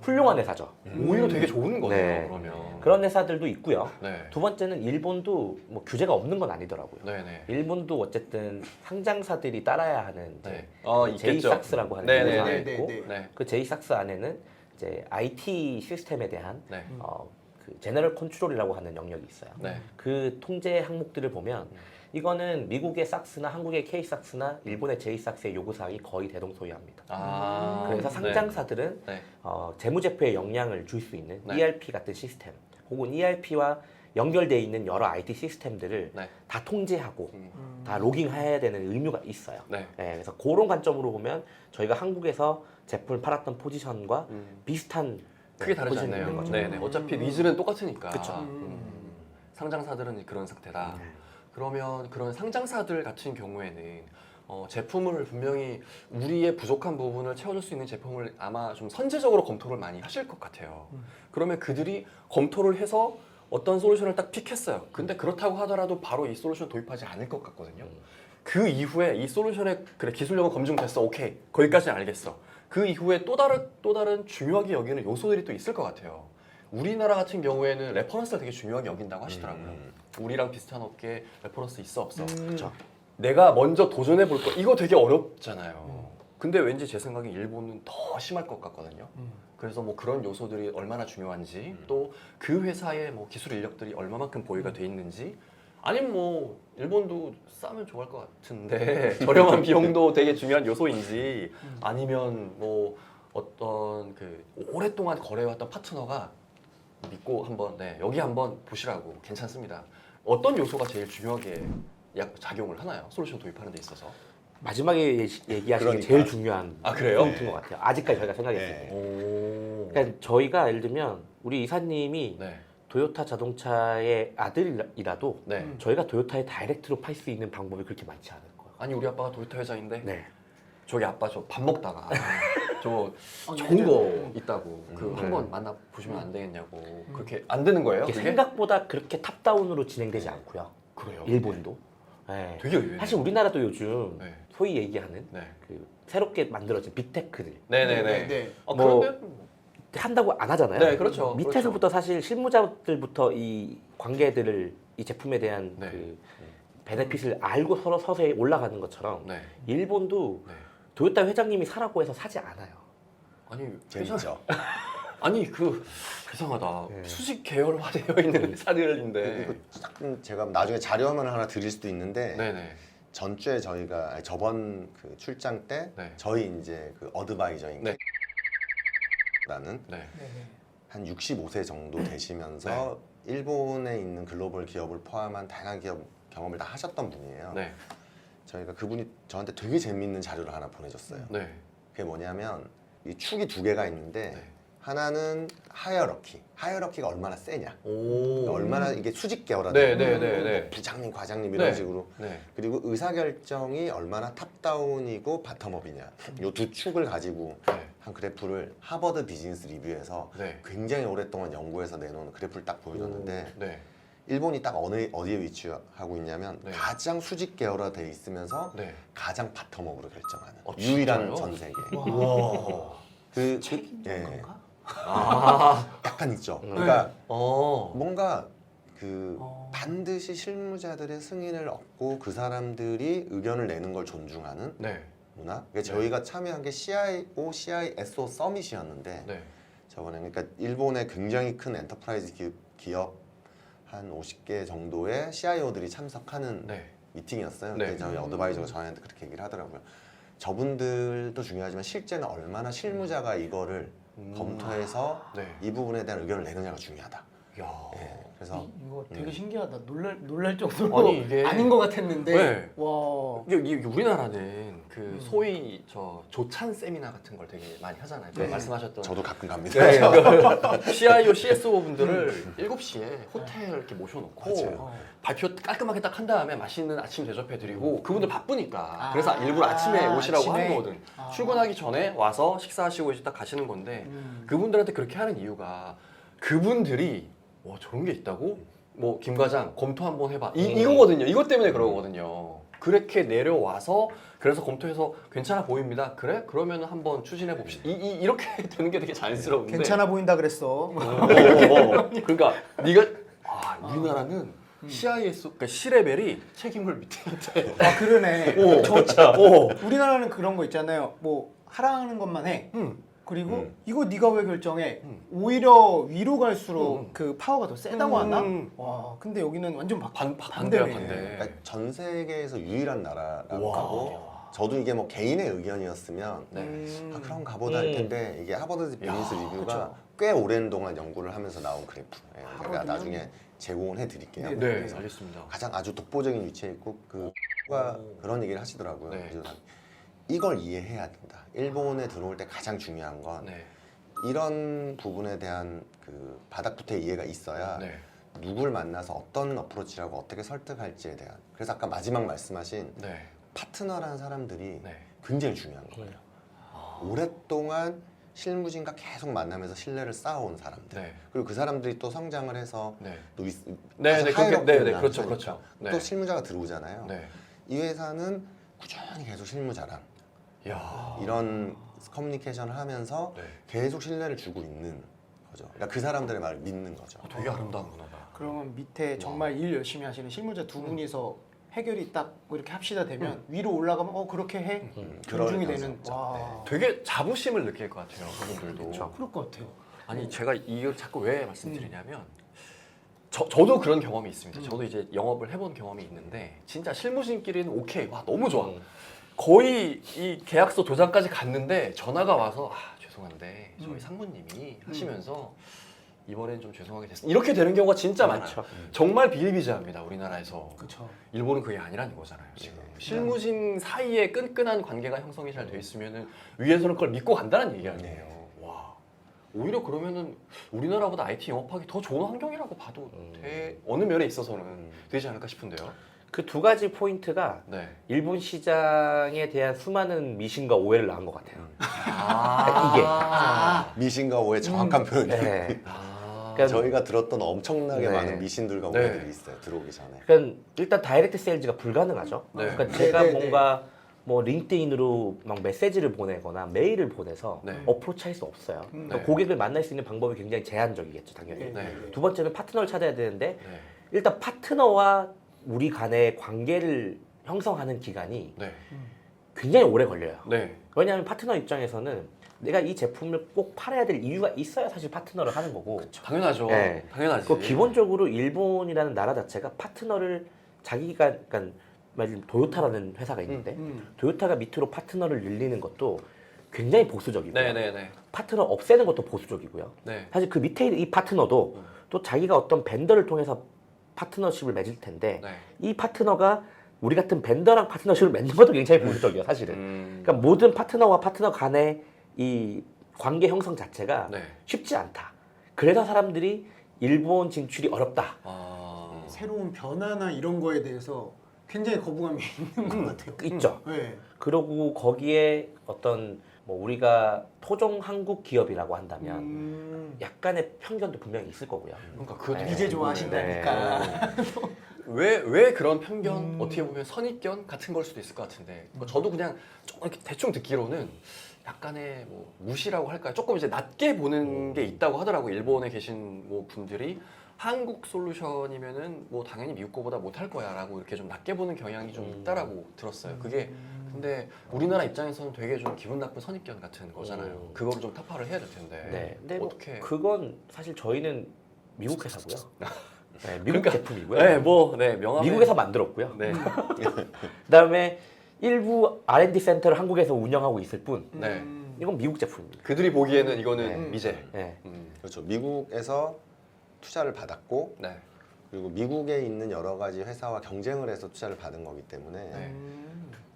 훌륭한 회사죠. 오히려 되게 좋은 거네요. 네. 그러면. 그런 회사들도 있고요. 네. 두 번째는 일본도 뭐 규제가 없는 건 아니더라고요. 네네. 일본도 어쨌든 상장사들이 따라야 하는 네. 제이삭스라고 하는 네네네. 회사가 네, 있고, 네, 네. 그 제이삭스 안에는 이제 IT 시스템에 대한 네. 그 제너럴 컨트롤이라고 하는 영역이 있어요. 네. 그 통제 항목들을 보면 이거는 미국의 삭스나 한국의 K삭스나 일본의 J삭스의 요구사항이 거의 대동소이합니다. 그래서 상장사들은 네. 재무제표에 영향을 줄 수 있는 네. ERP 같은 시스템 혹은 ERP와 연결되어 있는 여러 IT 시스템들을 네. 다 통제하고 다 로깅해야 되는 의무가 있어요. 네. 그래서 그런 관점으로 보면 저희가 한국에서 제품을 팔았던 포지션과 비슷한 크게 다르지 포지션이 않네요. 있는 거죠. 네네. 어차피 니즈는 똑같으니까. 그쵸. 상장사들은 그런 상태다. 그러면 그런 상장사들 같은 경우에는 제품을 분명히 우리의 부족한 부분을 채워줄 수 있는 제품을 아마 좀 선제적으로 검토를 많이 하실 것 같아요. 그러면 그들이 검토를 해서 어떤 솔루션을 딱 픽했어요. 근데 그렇다고 하더라도 바로 이 솔루션 도입하지 않을 것 같거든요. 그 이후에 이 솔루션의 그래 기술력은 검증됐어. 오케이. 거기까지는 알겠어. 그 이후에 또 다른 중요하게 여기는 요소들이 또 있을 것 같아요. 우리나라 같은 경우에는 레퍼런스를 되게 중요하게 여긴다고 하시더라고요. 우리랑 비슷한 업계 레퍼런스 있어 없어. 그렇죠. 내가 먼저 도전해 볼 거. 이거 되게 어렵잖아요. 근데 왠지 제 생각에 일본은 더 심할 것 같거든요. 그래서 뭐 그런 요소들이 얼마나 중요한지 또 그 회사의 뭐 기술 인력들이 얼마만큼 보유가 돼 있는지 아니면 뭐 일본도 싸면 좋아할 것 같은데 저렴한 비용도 되게 중요한 요소인지 아니면 뭐 어떤 그 오랫동안 거래해왔던 파트너가 믿고 한번 여기 한번 보시라고 괜찮습니다. 어떤 요소가 제일 중요하게 작용을 하나요? 솔루션 도입하는 데 있어서? 마지막에 얘기하신 게 그러니까. 제일 중요한 아 그래요? 포인트인 것 같아요. 아직까지 저희가 생각했을 네. 때. 오. 그러니까 저희가 예를 들면 우리 이사님이 네. 도요타 자동차의 아들이라도 네. 저희가 도요타에 다이렉트로 팔 수 있는 방법이 그렇게 많지 않을 거예요. 아니 우리 아빠가 도요타 회장인데 네. 저기 아빠 저 밥 먹다가 저 네, 좋은 거 네. 있다고 그 네. 한번 만나 보시면 안 되겠냐고 그렇게 안 되는 거예요? 이게 그게? 생각보다 그렇게 탑다운으로 진행되지 않고요. 그래요. 일본도. 네. 되게 의외네요. 사실 우리나라도 요즘 네. 소위 얘기하는 네. 그 새롭게 만들어진 빅테크들 네네네. 네. 아, 뭐, 그러면 한다고 안 하잖아요. 네, 그렇죠. 밑에서부터 사실 실무자들부터 이 관계들을 이 제품에 대한 네. 그 베네핏을 알고 서로 서서히 올라가는 것처럼 네. 일본도 네. 도요타 회장님이 사라고 해서 사지 않아요. 아니 재밌죠. 아니 그 이상하다. 네. 수직 계열화되어 있는 회사들인데. 이거 조금 제가 나중에 자료화면을 하나 드릴 수도 있는데 네네. 전주에 저희가 저번 그 출장 때 네. 저희 이제 그 어드바이저인 네. 라는 네. 한 65세 정도 되시면서 일본에 있는 글로벌 기업을 포함한 다양한 기업 경험을 다 하셨던 분이에요. 네. 저희가 그분이 저한테 되게 재밌는 자료를 하나 보내줬어요. 네. 그게 뭐냐면 이 축이 두 개가 있는데 네. 하나는 하이어러키가 얼마나 세냐, 오. 얼마나 이게 수직 계열화돼. 네, 네, 네, 네. 부장님, 과장님 이런 네. 식으로. 네. 그리고 의사결정이 얼마나 탑다운이고 바텀업이냐. 요 두 축을 가지고 네. 한 그래프를 하버드 비즈니스 리뷰에서 네. 굉장히 오랫동안 연구해서 내놓은 그래프를 딱 보여줬는데 네. 일본이 딱 어디에 위치하고 있냐면 네. 가장 수직 계열화돼 있으면서 네. 가장 바텀업으로 결정하는 진짜요? 유일한 전 세계. 와. 책임진 예. 건가? 아. 약간 있죠. 그러니까 어. 뭔가 그 반드시 실무자들의 승인을 얻고 그 사람들이 의견을 내는 걸 존중하는 네. 문화. 그러니까 저희가 참여한 게 CISO 서밋이었는데 네. 저번에 그러니까 일본의 굉장히 큰 엔터프라이즈 기업 한 50개 정도의 CIO들이 참석하는 네. 미팅이었어요. 네. 근데 저희 어드바이저가 저희한테 그렇게 얘기를 하더라고요. 저분들도 중요하지만 실제는 얼마나 실무자가 이거를 검토해서 네. 이 부분에 대한 의견을 내느냐가 중요하다. 야. 그래서 이거 되게 신기하다. 놀랄 정도로 아니, 이게- 아닌 것 같았는데. 네. 와. 이게 우리나라는 그 소위 저 조찬 세미나 같은 걸 되게 많이 하잖아요. 네. 말씀하셨던 저도 가끔 갑니다. 네, 그 CIO, CSO 분들을 7시에 호텔 이렇게 모셔놓고 맞아요. 발표 깔끔하게 딱 한 다음에 맛있는 아침 대접해드리고 그분들 바쁘니까 아, 그래서 일부러 아침에 오시라고 아침에? 하는 거거든. 아. 출근하기 전에 와서 식사하시고 이제 딱 가시는 건데 그분들한테 그렇게 하는 이유가 그분들이 와 저런 게 있다고? 뭐 김 과장 검토 한번 해봐 이거거든요. 이것 때문에 그러거든요. 그렇게 내려와서 그래서 검토해서 괜찮아 보입니다. 그래? 그러면 한번 추진해 봅시다. 이렇게 되는 게 되게 자연스러운데. 괜찮아 보인다 그랬어. 그러니까 네가 우리나라는 CIS 그러니까 C레벨이 책임을 밑에 아 그러네. 오, 저, 오. 우리나라는 그런 거 있잖아요. 뭐 하라는 것만 해. 그리고 이거 네가 왜 결정해? 오히려 위로 갈수록 그 파워가 더 세다고 하나? 와, 근데 여기는 완전 반대야 반대네. 반대. 그러니까 전 세계에서 유일한 나라라고 와. 하고 저도 이게 뭐 개인의 의견이었으면 네. 아, 그럼 가보다 할 텐데 이게 하버드 비즈니스 리뷰가 꽤 오랜 동안 연구를 하면서 나온 그래프예요. 제가 하거든요. 나중에 제공을 해드릴게요. 네, 네, 네. 알겠습니다. 가장 아주 독보적인 위치에 있고 그가 그런 얘기를 하시더라고요. 네. 그래서 이걸 이해해야 된다. 일본에 들어올 때 가장 중요한 건 네. 이런 부분에 대한 그 바닥부터의 이해가 있어야 네. 누굴 만나서 어떤 어프로치라고 어떻게 설득할지에 대한. 그래서 아까 마지막 말씀하신 네. 파트너라는 사람들이 네. 굉장히 중요한 거예요. 오랫동안 실무진과 계속 만나면서 신뢰를 쌓아온 사람들. 네. 그리고 그 사람들이 또 성장을 해서 네. 또 네, 가서 네, 하이업을 네, 네, 나가니까 그렇죠, 그렇죠. 네. 또 실무자가 들어오잖아요. 네. 이 회사는 꾸준히 계속 실무자랑 야. 이런 커뮤니케이션을 하면서 네. 계속 신뢰를 주고 있는 거죠. 그러니까 그 사람들의 말을 믿는 거죠. 되게 아름다운 문화다. 그러면 밑에 정말 일 열심히 하시는 실무자 두 분이서 해결이 딱 뭐 이렇게 합시다 되면 위로 올라가면 그렇게 해 존중이 그럴 되는. 가능성 와. 되게 자부심을 느낄 것 같아요. 그분들도. 그럴 것 같아요. 아니 제가 이걸 자꾸 왜 말씀드리냐면 저도 그런 경험이 있습니다. 저도 이제 영업을 해본 경험이 있는데 진짜 실무진끼리는 오케이 와 너무 좋아. 거의 이 계약서 도장까지 갔는데 전화가 와서 죄송한데 저희 상무님이 하시면서 이번엔 좀 죄송하게 됐습니다. 이렇게 되는 경우가 진짜 많죠. 정말 비일비재합니다. 우리나라에서. 그렇죠. 일본은 그게 아니라는 거잖아요. 지금 실무진 사이에 끈끈한 관계가 형성이 잘 돼 있으면은 위에서는 그걸 믿고 간다는 얘기 아니에요. 와. 오히려 그러면은 우리나라보다 IT 영업하기 더 좋은 환경이라고 봐도 어느 면에 있어서는 되지 않을까 싶은데요. 그 두 가지 포인트가 네. 일본 시장에 대한 수많은 미신과 오해를 낳은 것 같아요. 이게. 미신과 오해 정확한 표현이에요. 네. 그러니까 저희가 들었던 엄청나게 네. 많은 미신들과 네. 오해들이 있어요. 들어오기 전에. 그러니까 일단 다이렉트 세일즈가 불가능하죠. 네. 그러니까 네, 제가 네, 뭔가 뭐 링크드인으로 막 메시지를 보내거나 메일을 보내서 네. 어프로치할 수 없어요. 그러니까 네. 고객을 만날 수 있는 방법이 굉장히 제한적이겠죠, 당연히. 네. 네. 두 번째는 파트너를 찾아야 되는데 네. 일단 파트너와 우리 간의 관계를 형성하는 기간이 네. 굉장히 오래 걸려요. 네. 왜냐하면 파트너 입장에서는 내가 이 제품을 꼭 팔아야 될 이유가 있어야 사실 파트너를 하는 거고. 당연하죠. 네. 당연하지. 그 기본적으로 일본이라는 나라 자체가 파트너를 자기가 그러니까 말로 도요타라는 회사가 있는데 도요타가 밑으로 파트너를 늘리는 것도 굉장히 보수적이고요. 네네네. 파트너 없애는 것도 보수적이고요. 네. 사실 그 밑에 이 파트너도 또 자기가 어떤 벤더를 통해서 파트너십을 맺을 텐데 네. 이 파트너가 우리 같은 벤더랑 파트너십을 맺는 것도 굉장히 보수적이에요, 사실은. 그러니까 모든 파트너와 파트너 간의 이 관계 형성 자체가 네. 쉽지 않다. 그래서 사람들이 일본 진출이 어렵다. 아. 새로운 변화나 이런 거에 대해서 굉장히 거부감이 있는 것 같아요. 있죠. 네. 그리고 거기에 어떤 뭐 우리가 토종 한국 기업이라고 한다면 약간의 편견도 분명히 있을 거고요. 그러니까 그것도 네. 이제 좋아하신다니까. 왜 그런 편견 어떻게 보면 선입견 같은 걸 수도 있을 것 같은데 뭐 저도 그냥 좀 이렇게 대충 듣기로는 약간의 뭐 무시라고 할까요? 조금 이제 낮게 보는 게 있다고 하더라고. 일본에 계신 뭐 분들이 한국 솔루션이면은 뭐 당연히 미국 거보다 못할 거야라고 이렇게 좀 낮게 보는 경향이 좀 있다라고 들었어요. 그게 근데 우리나라 입장에서는 되게 좀 기분 나쁜 선입견 같은 거잖아요. 그거를 좀 타파를 해야 될 텐데. 네. 근데 뭐 어떻게? 그건 사실 저희는 미국 회사고요. 네, 미국 그러니까, 제품이고요. 네, 뭐, 네, 명함에 미국에서 만들었고요. 네, 그다음에 일부 R&D 센터를 한국에서 운영하고 있을 뿐 네. 이건 미국 제품입니다. 그들이 보기에는 이거는 네. 미제. 네. 그렇죠. 미국에서 투자를 받았고 네. 그리고 미국에 있는 여러 가지 회사와 경쟁을 해서 투자를 받은 거기 때문에 네.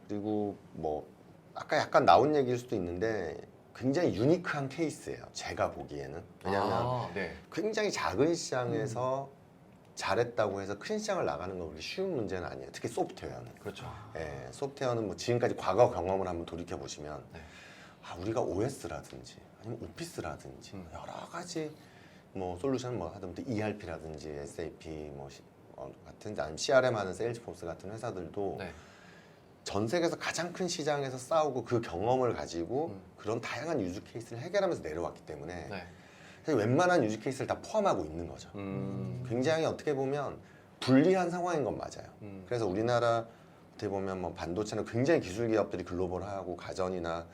그리고 뭐 아까 약간 나온 얘기일 수도 있는데 굉장히 유니크한 케이스예요. 제가 보기에는. 왜냐하면 네. 굉장히 작은 시장에서 잘했다고 해서 큰 시장을 나가는 건 그렇게 쉬운 문제는 아니에요. 특히 소프트웨어는. 그렇죠. 예, 소프트웨어는 뭐 지금까지 과거 경험을 한번 돌이켜 보시면 네. 우리가 OS라든지 아니면 오피스라든지 여러 가지 뭐 솔루션 뭐 하다못해 ERP라든지 SAP 뭐 같은 아니면 CRM 하는 세일즈포스 같은 회사들도 네. 전 세계에서 가장 큰 시장에서 싸우고 그 경험을 가지고 그런 다양한 유즈 케이스를 해결하면서 내려왔기 때문에 네. 사실 웬만한 유즈 케이스를 다 포함하고 있는 거죠. 굉장히 어떻게 보면 불리한 상황인 건 맞아요. 그래서 우리나라 어떻게 보면 뭐 반도체는 굉장히 기술 기업들이 글로벌하고 가전이나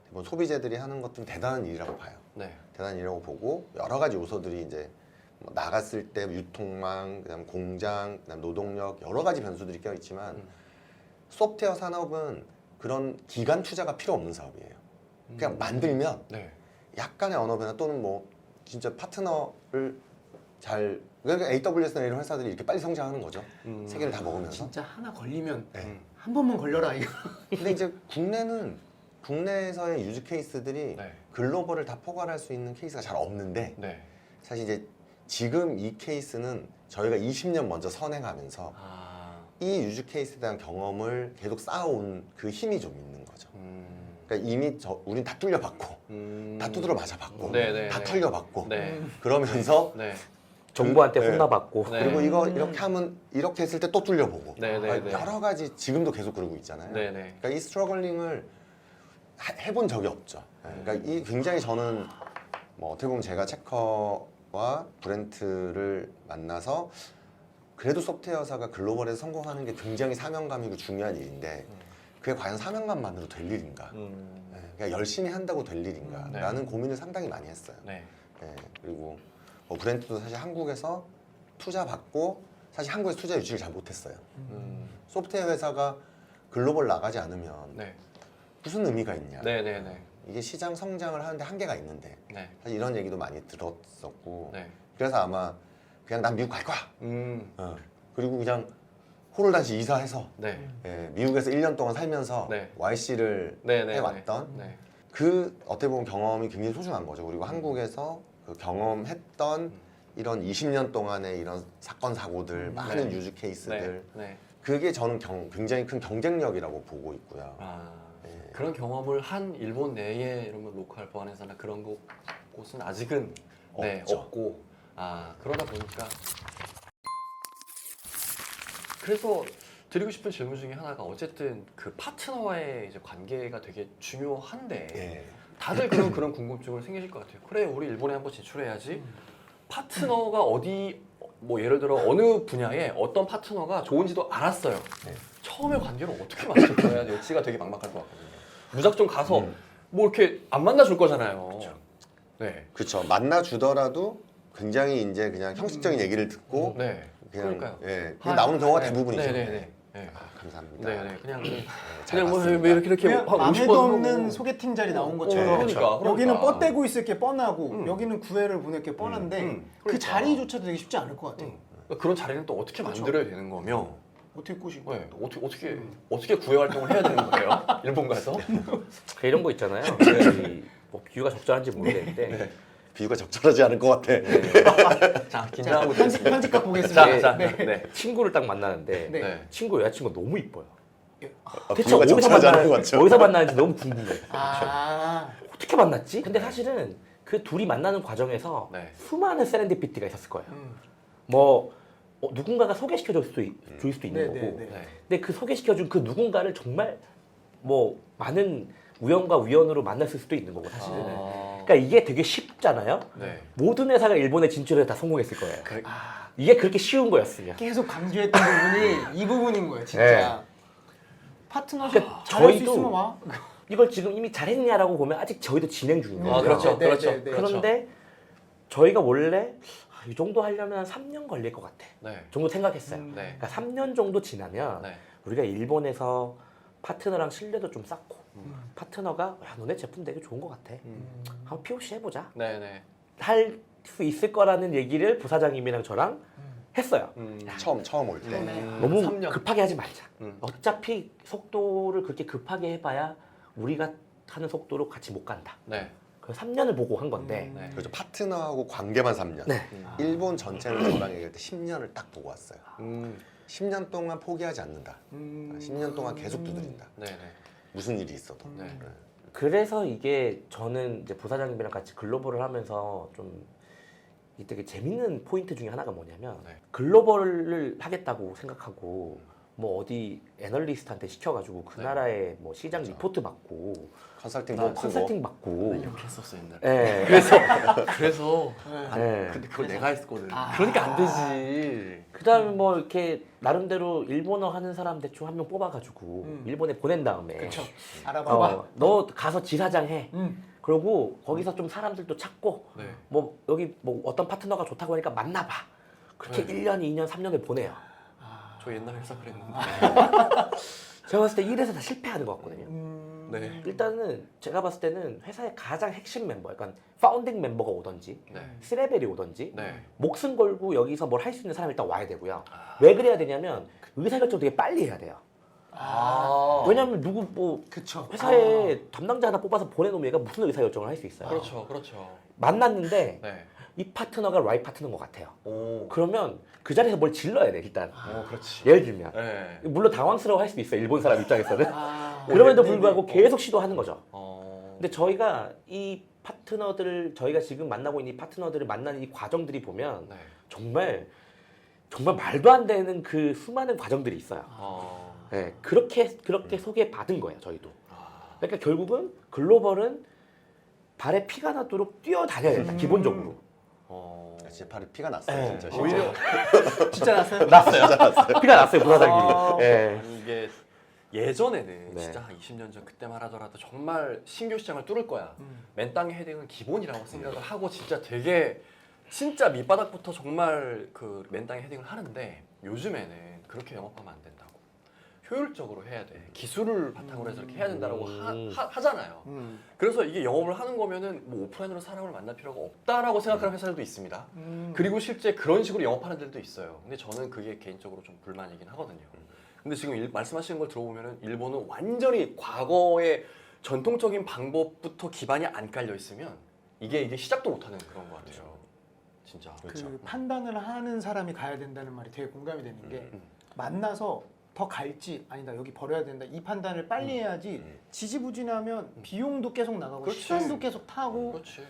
뭐 소비재들이 하는 것들은 대단한 일이라고 봐요. 네. 대단한 일이라고 보고 여러 가지 요소들이 이제 뭐 나갔을 때 유통망, 그다음 공장, 그다음 노동력 여러 가지 변수들이 껴 있지만 소프트웨어 산업은 그런 기간 투자가 필요 없는 사업이에요. 그냥 만들면 네. 약간의 언어 변화 또는 뭐 진짜 파트너를 잘 그러니까 AWS나 이런 회사들이 이렇게 빨리 성장하는 거죠. 세계를 다 먹으면서. 진짜 하나 걸리면 네. 한 번만 걸려라 이거. 근데 이제 국내에서의 유즈 케이스들이 네. 글로벌을 다 포괄할 수 있는 케이스가 잘 없는데 네. 사실 이제 지금 이 케이스는 저희가 20년 먼저 선행하면서 이 유즈 케이스에 대한 경험을 계속 쌓아온 그 힘이 좀 있는 거죠. 그러니까 이미 우린 다 뚫려봤고 다 두드려 맞아봤고 네, 다 네. 털려봤고 네. 그러면서 네. 정부한테 네. 혼나받고 네. 그리고 이거 이렇게 하면 이렇게 했을 때 또 뚫려보고 네, 네, 네. 여러 가지 지금도 계속 그러고 있잖아요. 네, 네. 그러니까 이 스트러글링을 해본 적이 없죠. 그러니까 이 굉장히 저는 뭐 어떻게 보면 제가 체커와 브렌트를 만나서 그래도 소프트웨어사가 글로벌에서 성공하는 게 굉장히 사명감이고 중요한 일인데 그게 과연 사명감만으로 될 일인가? 그러니까 열심히 한다고 될 일인가? 네. 라는 고민을 상당히 많이 했어요. 네. 네, 그리고 뭐 브렌트도 사실 한국에서 투자 받고 사실 한국에서 투자 유치를 잘 못했어요. 소프트웨어 회사가 글로벌 나가지 않으면 네. 무슨 의미가 있냐? 네, 네, 네. 이게 시장 성장을 하는데 한계가 있는데 네. 사실 이런 얘기도 많이 들었었고 네. 그래서 아마 그냥 난 미국 갈 거야. 그리고 그냥 호를 이사해서 네. 예, 미국에서 1년 동안 살면서 네. YC를 네, 네, 해왔던 네. 그 어떻게 보면 경험이 굉장히 소중한 거죠. 그리고 한국에서 그 경험했던 이런 20년 동안의 이런 사건 사고들, 많은 네. 유즈 케이스들 네. 네. 그게 저는 굉장히 큰 경쟁력이라고 보고 있고요. 예. 그런 경험을 한 일본 내에 이런 거 로컬 보안회사나 그런 곳은 아직은 네, 없죠. 없고 그러다 보니까 그래서 드리고 싶은 질문 중에 하나가 어쨌든 그 파트너와의 이제 관계가 되게 중요한데 예. 다들 그런 궁금증을 생기실 것 같아요. 그래 우리 일본에 한번 진출해야지. 파트너가 어디 뭐 예를 들어 어느 분야에 어떤 파트너가 좋은지도 알았어요. 네. 처음에 관계를 어떻게 맞춰야 될지가 되게 막막할 것 같거든요. 무작정 가서 뭐 이렇게 안 만나줄 거잖아요. 그쵸. 네. 그렇죠. 만나 주더라도 굉장히 이제 그냥 형식적인 얘기를 듣고 네. 그냥 그러니까요. 예, 그냥 나오는 경우가 대부분이죠. 네네네. 네. 감사합니다. 네네. 그냥 잘 뭐 봤습니다. 이렇게 그냥 한 마음에도 50번 하고. 없는 소개팅 자리 나온 것처럼 그러니까. 여기는 뻗대고 있을 게 뻔하고 음. 여기는 구애를 보낼 게 뻔한데 그 그러니까. 자리조차도 되게 쉽지 않을 것 같아요. 그런 자리는 또 어떻게 그렇죠. 만들어야 되는 거며 어떻게 꼬시고 네. 어떻게 구애 활동을 해야 되는 거예요? 일본 가서? 이런 거 있잖아요. 뭐 비유가 적절한지 모르겠는데 네. 비유가 적절하지 않을 것 같아. 자, 긴장하고 편집각 보겠습니다. 자, 네. 네. 친구를 딱 만나는데 네. 네. 친구 여자친구가 너무 이뻐요. 대체 비유가 어디서 적절하지 않은 것 같죠. 어디서 만나는지 너무 궁금해. 아, 어떻게 만났지? 근데 사실은 그 둘이 만나는 과정에서 네. 수많은 세렌디피티가 있었을 거예요. 뭐 누군가가 소개시켜줄 수도 있는 네, 거고. 네, 네. 네. 근데 그 소개시켜준 그 누군가를 정말 뭐 많은 우연과 우연으로 만났을 수도 있는 거고 사실은. 그러니까 이게 되게 쉽잖아요. 네. 모든 회사가 일본에 진출해서 다 성공했을 거예요. 아, 이게 그렇게 쉬운 거였으면. 계속 강조했던 부분이 이 부분인 거예요, 진짜. 파트너십 그러니까 잘할 수 저희도 있으면 와. 이걸 지금 이미 잘했냐라고 보면 아직 저희도 진행 중인 거예요. 그렇죠. 네, 그렇죠. 네, 네. 그런데 저희가 원래 이 정도 하려면 3년 걸릴 것 같아. 네. 정도 생각했어요. 네. 그러니까 3년 정도 지나면 네. 우리가 일본에서 파트너랑 신뢰도 좀 쌓고 파트너가 야 너네 제품 되게 좋은 것 같아. 한번 POC 해보자. 네, 네. 할 수 있을 거라는 얘기를 부사장님이랑 저랑 했어요. 처음 올 때. 너무 3년. 급하게 하지 말자. 음. 어차피 속도를 그렇게 급하게 해봐야 우리가 하는 속도로 같이 못 간다. 네. 그래서 3년을 보고 한 건데 네. 그렇죠. 파트너하고 관계만 3년. 네. 일본 전체를 저랑 얘기할 때 10년을 딱 보고 왔어요. 음. 10년 동안 포기하지 않는다. 10년 동안 계속 두드린다. 네네. 무슨 일이 있어도. 네. 그래서 이게 저는 이제 부사장님이랑 같이 글로벌을 하면서 좀 이게 되게 재밌는 포인트 중에 하나가 뭐냐면 네. 글로벌을 하겠다고 생각하고 뭐 어디 애널리스트한테 시켜가지고 그 네. 나라의 뭐 시장 맞아. 리포트 받고 컨설팅 뭐 받고 컨설팅 받고 나 이렇게 했었어 옛날에. 예. 그래서 네. 근데 그걸 내가 했거든. 아. 그러니까 안 되지. 그다음에 뭐 이렇게 나름대로 일본어 하는 사람 대충 한 명 뽑아가지고 일본에 보낸 다음에 그렇죠. 알아봐봐. 너 가서 지사장 해. 음. 그러고 거기서 좀 사람들도 찾고 네. 뭐 여기 뭐 어떤 파트너가 좋다고 하니까 만나봐. 그렇게 네. 1년, 2년, 3년을 보내요. 저 옛날 회사 그랬는데. 제가 봤을 때 일에서 다 실패하는 것 같거든요. 네. 일단은 제가 봤을 때는 회사의 가장 핵심 멤버, 약간 파운딩 멤버가 오던지 네. C레벨이 오던지 네. 목숨 걸고 여기서 뭘 할 수 있는 사람이 일단 와야 되고요. 왜 그래야 되냐면 의사결정 되게 빨리 해야 돼요. 아. 왜냐면 누구 뭐 그쵸. 회사에 담당자 하나 뽑아서 보내놓으면 얘가 무슨 의사결정을 할 수 있어요. 그렇죠. 그렇죠. 만났는데 네. 이 파트너가 라이 파트너인 것 같아요. 오. 그러면 그 자리에서 뭘 질러야 돼 일단. 그렇지. 예를 들면 네. 물론 당황스러워 할 수도 있어요. 일본 사람 입장에서는. 아. 그럼에도 네, 불구하고 네. 계속 시도하는 거죠. 근데 근데 저희가 이 파트너들, 저희가 지금 만나고 있는 이 파트너들을 만나는 이 과정들이 보면 네. 정말 말도 안 되는 그 수많은 과정들이 있어요. 네, 그렇게 소개받은 거예요, 저희도. 그러니까 결국은 글로벌은 발에 피가 나도록 뛰어다녀야 된다, 기본적으로. 진짜 팔에 피가 났어요. 네. 진짜. 오히려 진짜 났어요? 났어요. 피가 났어요, 부사장님이. 아. 네. 아니, 이게 예전에는 네. 진짜 한 20년 전 그때만 하더라도 정말 신규 시장을 뚫을 거야. 맨 땅의 헤딩은 기본이라고 생각을 하고 진짜 되게 진짜 밑바닥부터 정말 그 맨 땅의 헤딩을 하는데 요즘에는 그렇게 영업하면 안 된다고. 효율적으로 해야 돼. 기술을 바탕으로 해서 이렇게 해야 된다고 하잖아요. 그래서 이게 영업을 하는 거면은 뭐 오프라인으로 사람을 만날 필요가 없다라고 생각하는 회사들도 있습니다. 그리고 실제 그런 식으로 영업하는 데도 있어요. 근데 저는 그게 개인적으로 좀 불만이긴 하거든요. 근데 지금 말씀하시는 걸 들어보면은 일본은 완전히 과거의 전통적인 방법부터 기반이 안 깔려 있으면 이게 시작도 못하는 그런 것 같아요. 진짜. 그 판단을 하는 사람이 가야 된다는 말이 되게 공감이 되는 게 만나서 더 갈지 아니다 여기 버려야 된다 이 판단을 빨리 해야지 지지부진하면 비용도 계속 나가고 그렇지. 시간도 계속 타고 그렇지.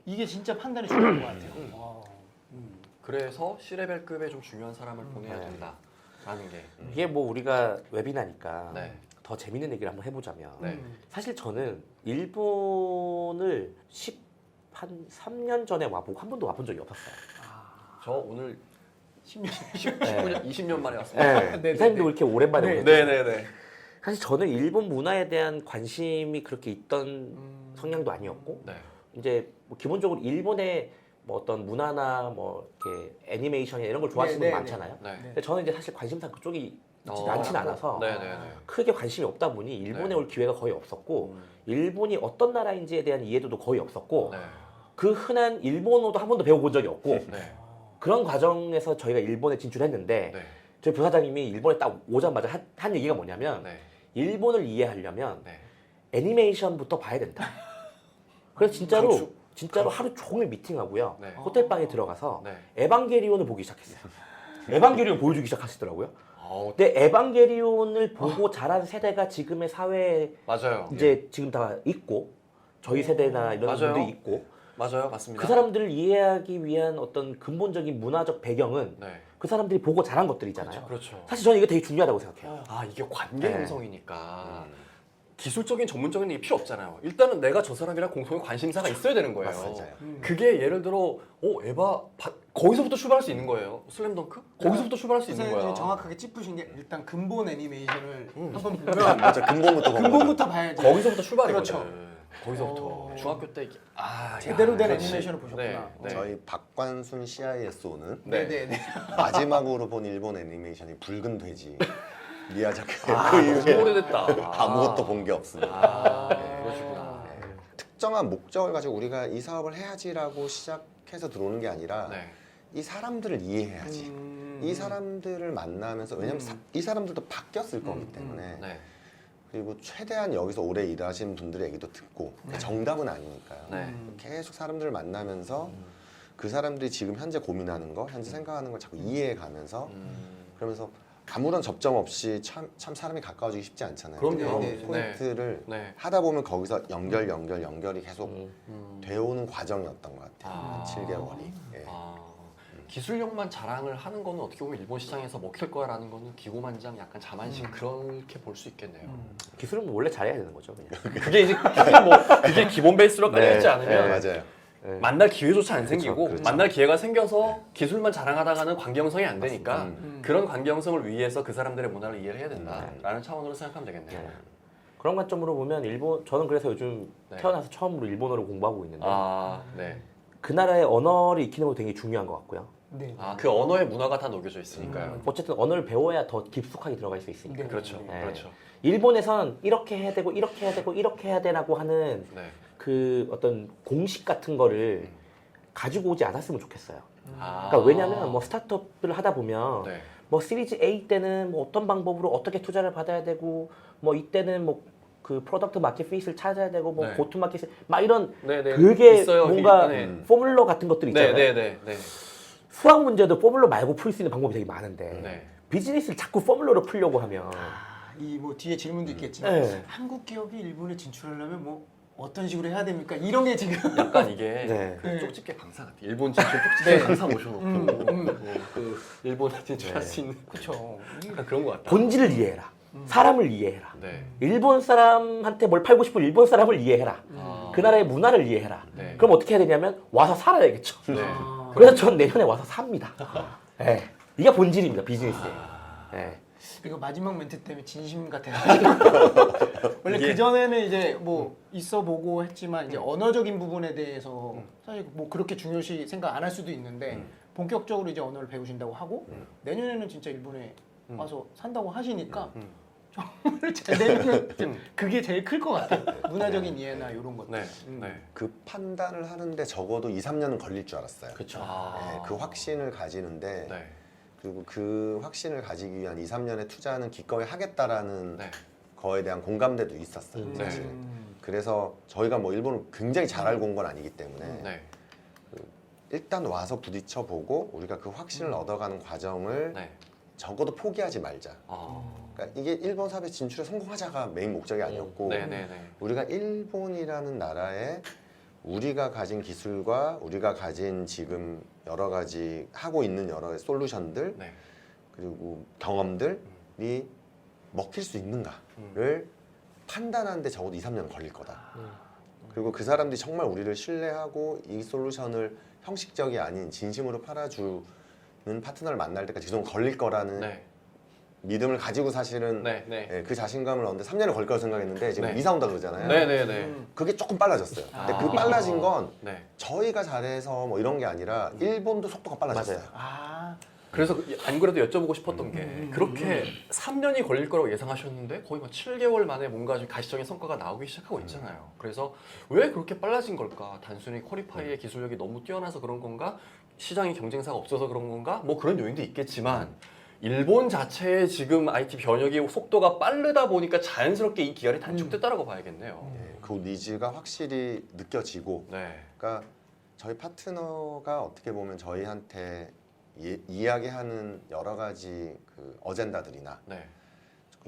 이게 진짜 판단이 중요한 것 같아요. 와. 그래서 C레벨급의 좀 중요한 사람을 보내야 된다라는 게. 이게 뭐 우리가 웨비나니까 네. 더 재밌는 얘기를 한번 해보자면 네. 사실 저는 일본을 한 3년 전에 와보고 한 번도 와본 적이 없었어요. 저 오늘 10년 19년, 20년 만에 왔습니다. 네. 이사님도 그렇게 오랜만에 네. 오셨죠? 네네네. 사실 저는 일본 문화에 대한 관심이 그렇게 있던 성향도 아니었고 네. 이제 뭐 기본적으로 일본의 뭐 어떤 문화나 뭐 이렇게 애니메이션이나 이런 걸 좋아하시는 네, 분 네, 많잖아요. 네. 근데 저는 이제 사실 관심사 그쪽이 어. 많지는 않아서 네네네. 크게 관심이 없다 보니 일본에 네. 올 기회가 거의 없었고 일본이 어떤 나라인지에 대한 이해도도 거의 없었고 네. 그 흔한 일본어도 한 번도 배워본 적이 없고 네. 그런 과정에서 저희가 일본에 진출했는데 네. 저희 부사장님이 일본에 딱 오자마자 한 얘기가 뭐냐면 네. 일본을 이해하려면 네. 애니메이션부터 봐야 된다. 그래서 진짜로 강추. 하루 종일 미팅하고요. 네. 호텔방에 들어가서 네. 에반게리온을 보기 시작했어요. 에반게리온 보여주기 시작하시더라고요. 아우, 근데 에반게리온을 보고 자란 세대가 지금의 사회에 맞아요. 이제 지금 다 있고 저희 세대나 이런 맞아요. 분들이 있고 맞아요. 맞습니다. 그 사람들을 이해하기 위한 어떤 근본적인 문화적 배경은 네. 그 사람들이 보고 자란 것들이잖아요. 그렇죠. 사실 저는 이게 되게 중요하다고 생각해요. 아, 이게 관계 네. 형성이니까 기술적인 전문적인 게 필요 없잖아요. 일단은 내가 저 사람이랑 공통의 관심사가 있어야 되는 거예요. 맞아요. 그게 예를 들어 거기서부터 출발할 수 있는 거예요. 슬램덩크? 거기서부터 출발할 수 있는 거야. 선생님이 정확하게 짚으신 게 일단 근본 애니메이션을 한번 보면 맞아. 근본부터 보는 거죠. 근본부터 봐야지. 거기서부터 출발이거든. 그렇죠. 거기서부터 중학교 때 제대로 된 그렇지. 애니메이션을 보셨구나. 네, 네. 저희 박관순 CISO는 네. 네네네. 마지막으로 본 일본 애니메이션이 붉은 돼지 미야자키. 그 너무 이후에 오래됐다. 아무것도 본 게 없습니다. 그러시구나. 특정한 목적을 가지고 우리가 이 사업을 해야지라고 시작해서 들어오는 게 아니라 네. 이 사람들을 이해해야지. 이 사람들을 만나면서 왜냐면 이 사람들도 바뀌었을 거기 때문에 네. 그리고 최대한 여기서 오래 일하시는 분들의 얘기도 듣고 정답은 아니니까요. 네. 계속 사람들을 만나면서 그 사람들이 지금 현재 고민하는 거, 현재 생각하는 걸 자꾸 이해해가면서 그러면서 아무런 접점 없이 참 사람이 가까워지기 쉽지 않잖아요. 그럼요. 그런 네, 네. 포인트를 네. 하다 보면 거기서 연결이 계속 음. 되어오는 과정이었던 것 같아요. 아. 한 7개월이. 예. 아, 기술력만 자랑을 하는 거는 어떻게 보면 일본 시장에서 먹힐 거라는 거는 기고만장 약간 자만심 그렇게 볼 수 있겠네요. 기술은 뭐 원래 잘해야 되는 거죠, 그냥. 그게 기본 베이스로 깔려있지 네, 않으면 맞아요. 네. 만날 기회조차 안 생기고 그렇죠. 만날 기회가 생겨서 기술만 자랑하다가는 관계형성이 안 되니까 맞습니다. 그런 관계형성을 위해서 그 사람들의 문화를 이해를 해야 된다라는 차원으로 생각하면 되겠네요. 네. 그런 관점으로 보면 저는 그래서 요즘 네. 태어나서 처음으로 일본어를 공부하고 있는데 아, 네. 그 나라의 언어를 익히는 것도 되게 중요한 것 같고요. 네. 아, 그 언어의 문화가 다 녹여져 있으니까요. 어쨌든 언어를 배워야 더 깊숙하게 들어갈 수 있으니까. 네. 그렇죠. 네. 그렇죠. 일본에선 이렇게 해야 되고 이렇게 해야 되고 이렇게 해야 되라고 하는 네. 그 어떤 공식 같은 거를 가지고 오지 않았으면 좋겠어요. 아. 그러니까 왜냐면 뭐 스타트업을 하다 보면 네. 뭐 시리즈 A 때는 뭐 어떤 방법으로 어떻게 투자를 받아야 되고 뭐 이때는 뭐 그 프로덕트 마켓 핏을 찾아야 되고 뭐 네. 고투 마켓 막 이런 네네. 그게 있어요. 뭔가 네. 포뮬러 같은 것들이 있잖아요. 네네네. 네. 수학 문제도 포뮬러 말고 풀 수 있는 방법이 되게 많은데 네. 비즈니스를 자꾸 포뮬러로 풀려고 하면 이 뭐 뒤에 질문도 있겠지만 네. 한국 기업이 일본에 진출하려면 뭐 어떤 식으로 해야 됩니까? 이런 게 지금 약간 이게 네. 그 쪽집게 강사 같아. 일본 진출 쪽집게 네. 강사 모셔놓고 뭐 그 일본에 진출할 네. 수 있는 그렇죠. 약간 그런 것 같다. 본질을 이해해라. 사람을 이해해라. 네. 일본 사람한테 뭘 팔고 싶은 일본 사람을 이해해라. 아. 그 나라의 문화를 이해해라. 네. 그럼 어떻게 해야 되냐면 와서 살아야겠죠. 네. 그래서 전 내년에 와서 삽니다. 네. 이게 본질입니다. 비즈니스에. 네. 이거 마지막 멘트 때문에 진심 같아요. 원래 그 전에는 이제 뭐 있어 보고 했지만 이제 언어적인 부분에 대해서 사실 뭐 그렇게 중요시 생각 안 할 수도 있는데 본격적으로 이제 언어를 배우신다고 하고 내년에는 진짜 일본에 와서 산다고 하시니까 정말 잘 되면 그게 제일 클 것 같아요. 문화적인 이해나 이런 것들. 네. 네. 그 판단을 하는데 적어도 2, 3년은 걸릴 줄 알았어요. 그렇죠. 네, 그 확신을 가지는데 네. 그리고 그 확신을 가지기 위한 2, 3년의 투자는 기꺼이 하겠다라는 네. 거에 대한 공감대도 있었어요. 네. 사실. 그래서 저희가 뭐 일본을 굉장히 잘 알고 온 건 아니기 때문에 네. 일단 와서 부딪혀 보고 우리가 그 확신을 얻어가는 과정을 네. 적어도 포기하지 말자. 아. 그러니까 이게 일본 사업에 진출에 성공하자가 메인 목적이 아니었고 네네네. 우리가 일본이라는 나라에 우리가 가진 기술과 우리가 가진 지금 여러 가지 하고 있는 여러 가지 솔루션들 네. 그리고 경험들이 먹힐 수 있는가를 판단하는데 적어도 2, 3년 걸릴 거다. 그리고 그 사람들이 정말 우리를 신뢰하고 이 솔루션을 형식적이 아닌 진심으로 팔아주는 파트너를 만날 때까지 그 정도 걸릴 거라는 네. 믿음을 가지고 사실은 네. 네. 그 자신감을 얻는데 3년을 걸릴 거라 생각했는데 지금 네. 이사 온다 그러잖아요. 네네네. 그게 조금 빨라졌어요. 근데 아. 그 빨라진 건 네. 저희가 잘해서 뭐 이런 게 아니라 일본도 속도가 빨라졌어요. 맞아요. 아, 그래서 안 그래도 여쭤보고 싶었던 게 그렇게 3년이 걸릴 거라고 예상하셨는데 거의 막 7개월 만에 뭔가 좀 가시적인 성과가 나오기 시작하고 있잖아요. 그래서 왜 그렇게 빨라진 걸까? 단순히 퀄리파이의 기술력이 너무 뛰어나서 그런 건가? 시장의 경쟁사가 없어서 그런 건가? 뭐 그런 요인도 있겠지만 일본 자체의 지금 IT 변혁이 속도가 빠르다 보니까 자연스럽게 이 기간이 단축됐다라고 봐야겠네요. 그 니즈가 확실히 느껴지고 네. 그러니까 저희 파트너가 어떻게 보면 저희한테 이야기하는 여러 가지 그 어젠다들이나 네.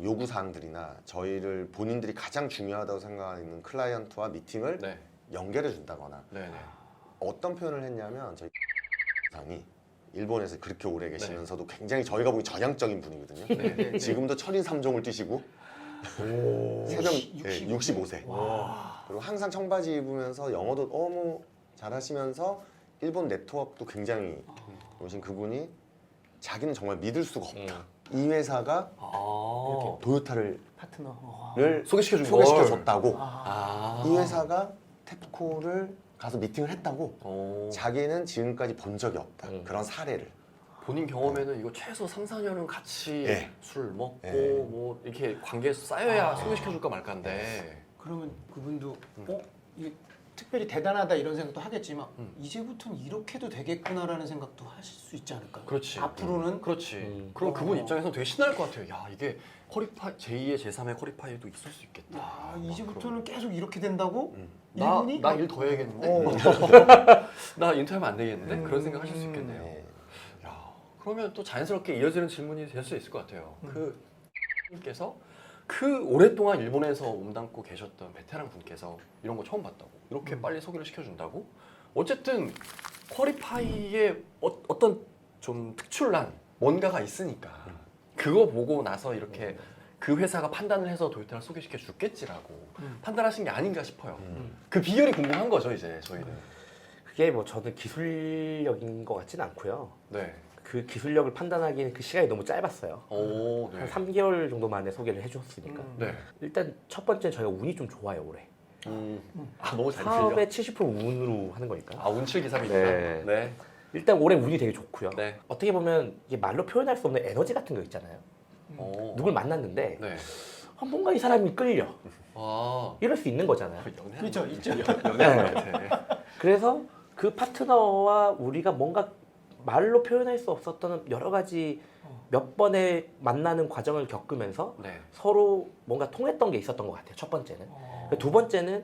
요구 사항들이나 저희를 본인들이 가장 중요하다고 생각하는 클라이언트와 미팅을 네. 연결해 준다거나 네네. 어떤 표현을 했냐면 저희 상이 일본에서 그렇게 오래 계시면서도 굉장히 저희가 보기 전향적인 분이거든요. 네. 지금도 철인 3종을 뛰시고 새벽 65세. 그리고 항상 청바지 입으면서 영어도 너무 잘하시면서 일본 네트워크도 굉장히 오신 그분이 자기는 정말 믿을 수가 없다. 이 회사가 아. 도요타를 파트너. 소개시켜준 소개시켜줬다고. 아. 이 회사가 탭코를 가서 미팅을 했다고. 오. 자기는 지금까지 본 적이 없다. 그런 사례를. 본인 경험에는 이거 최소 3, 4년은 같이 예. 술 먹고 예. 뭐 이렇게 관계에서 쌓여야 소개시켜줄까 말까인데 그러면 그분도 이 특별히 대단하다 이런 생각도 하겠지만 이제부터는 이렇게도 되겠구나라는 생각도 하실 수 있지 않을까요? 그렇지. 앞으로는 그렇지. 그럼 그분 입장에서는 되게 신날 것 같아요. 야 이게 쿼리파이 제2의 제3의 쿼리파이도 있을 수 있겠다. 야, 이제부터는 계속 이렇게 된다고? 일본이? 나 일 더 해야겠는데? 나 인터뷰하면 안 되겠는데? 그런 생각 하실 수 있겠네요. 네. 야, 그러면 또 자연스럽게 이어지는 질문이 될 수 있을 것 같아요. 그 님께서 그 오랫동안 일본에서 몸담고 계셨던 베테랑 분께서 이런 거 처음 봤다고 이렇게 빨리 소개를 시켜준다고? 어쨌든 쿼리파이에 어떤 좀 특출난 뭔가가 있으니까 그거 보고 나서 이렇게 그 회사가 판단을 해서 도요타를 소개시켜 줬겠지라고 판단하신 게 아닌가 싶어요. 그 비결이 궁금한 거죠 이제 저희는. 그게 뭐 저는 기술력인 것 같진 않고요. 네. 그 기술력을 판단하기에는 그 시간이 너무 짧았어요. 오, 한 네. 3개월 정도 만에 소개를 해주셨으니까. 네. 일단 첫 번째는 저희가 운이 좀 좋아요 올해. 아 너무 잘 들려. 사업의 70% 운으로 하는 거니까. 아 운칠 기사입니다. 네. 네. 일단 올해 운이 되게 좋고요. 네. 어떻게 보면 이게 말로 표현할 수 없는 에너지 같은 거 있잖아요. 오. 누굴 만났는데 네. 아, 뭔가 이 사람이 끌려. 아. 이럴 수 있는 거잖아요. 연애. 그렇죠, 있죠. 연애하는 것 같아. 그래서 그 파트너와 우리가 뭔가 말로 표현할 수 없었던 여러 가지 몇 번의 만나는 과정을 겪으면서 네. 서로 뭔가 통했던 게 있었던 것 같아요. 첫 번째는. 두 번째는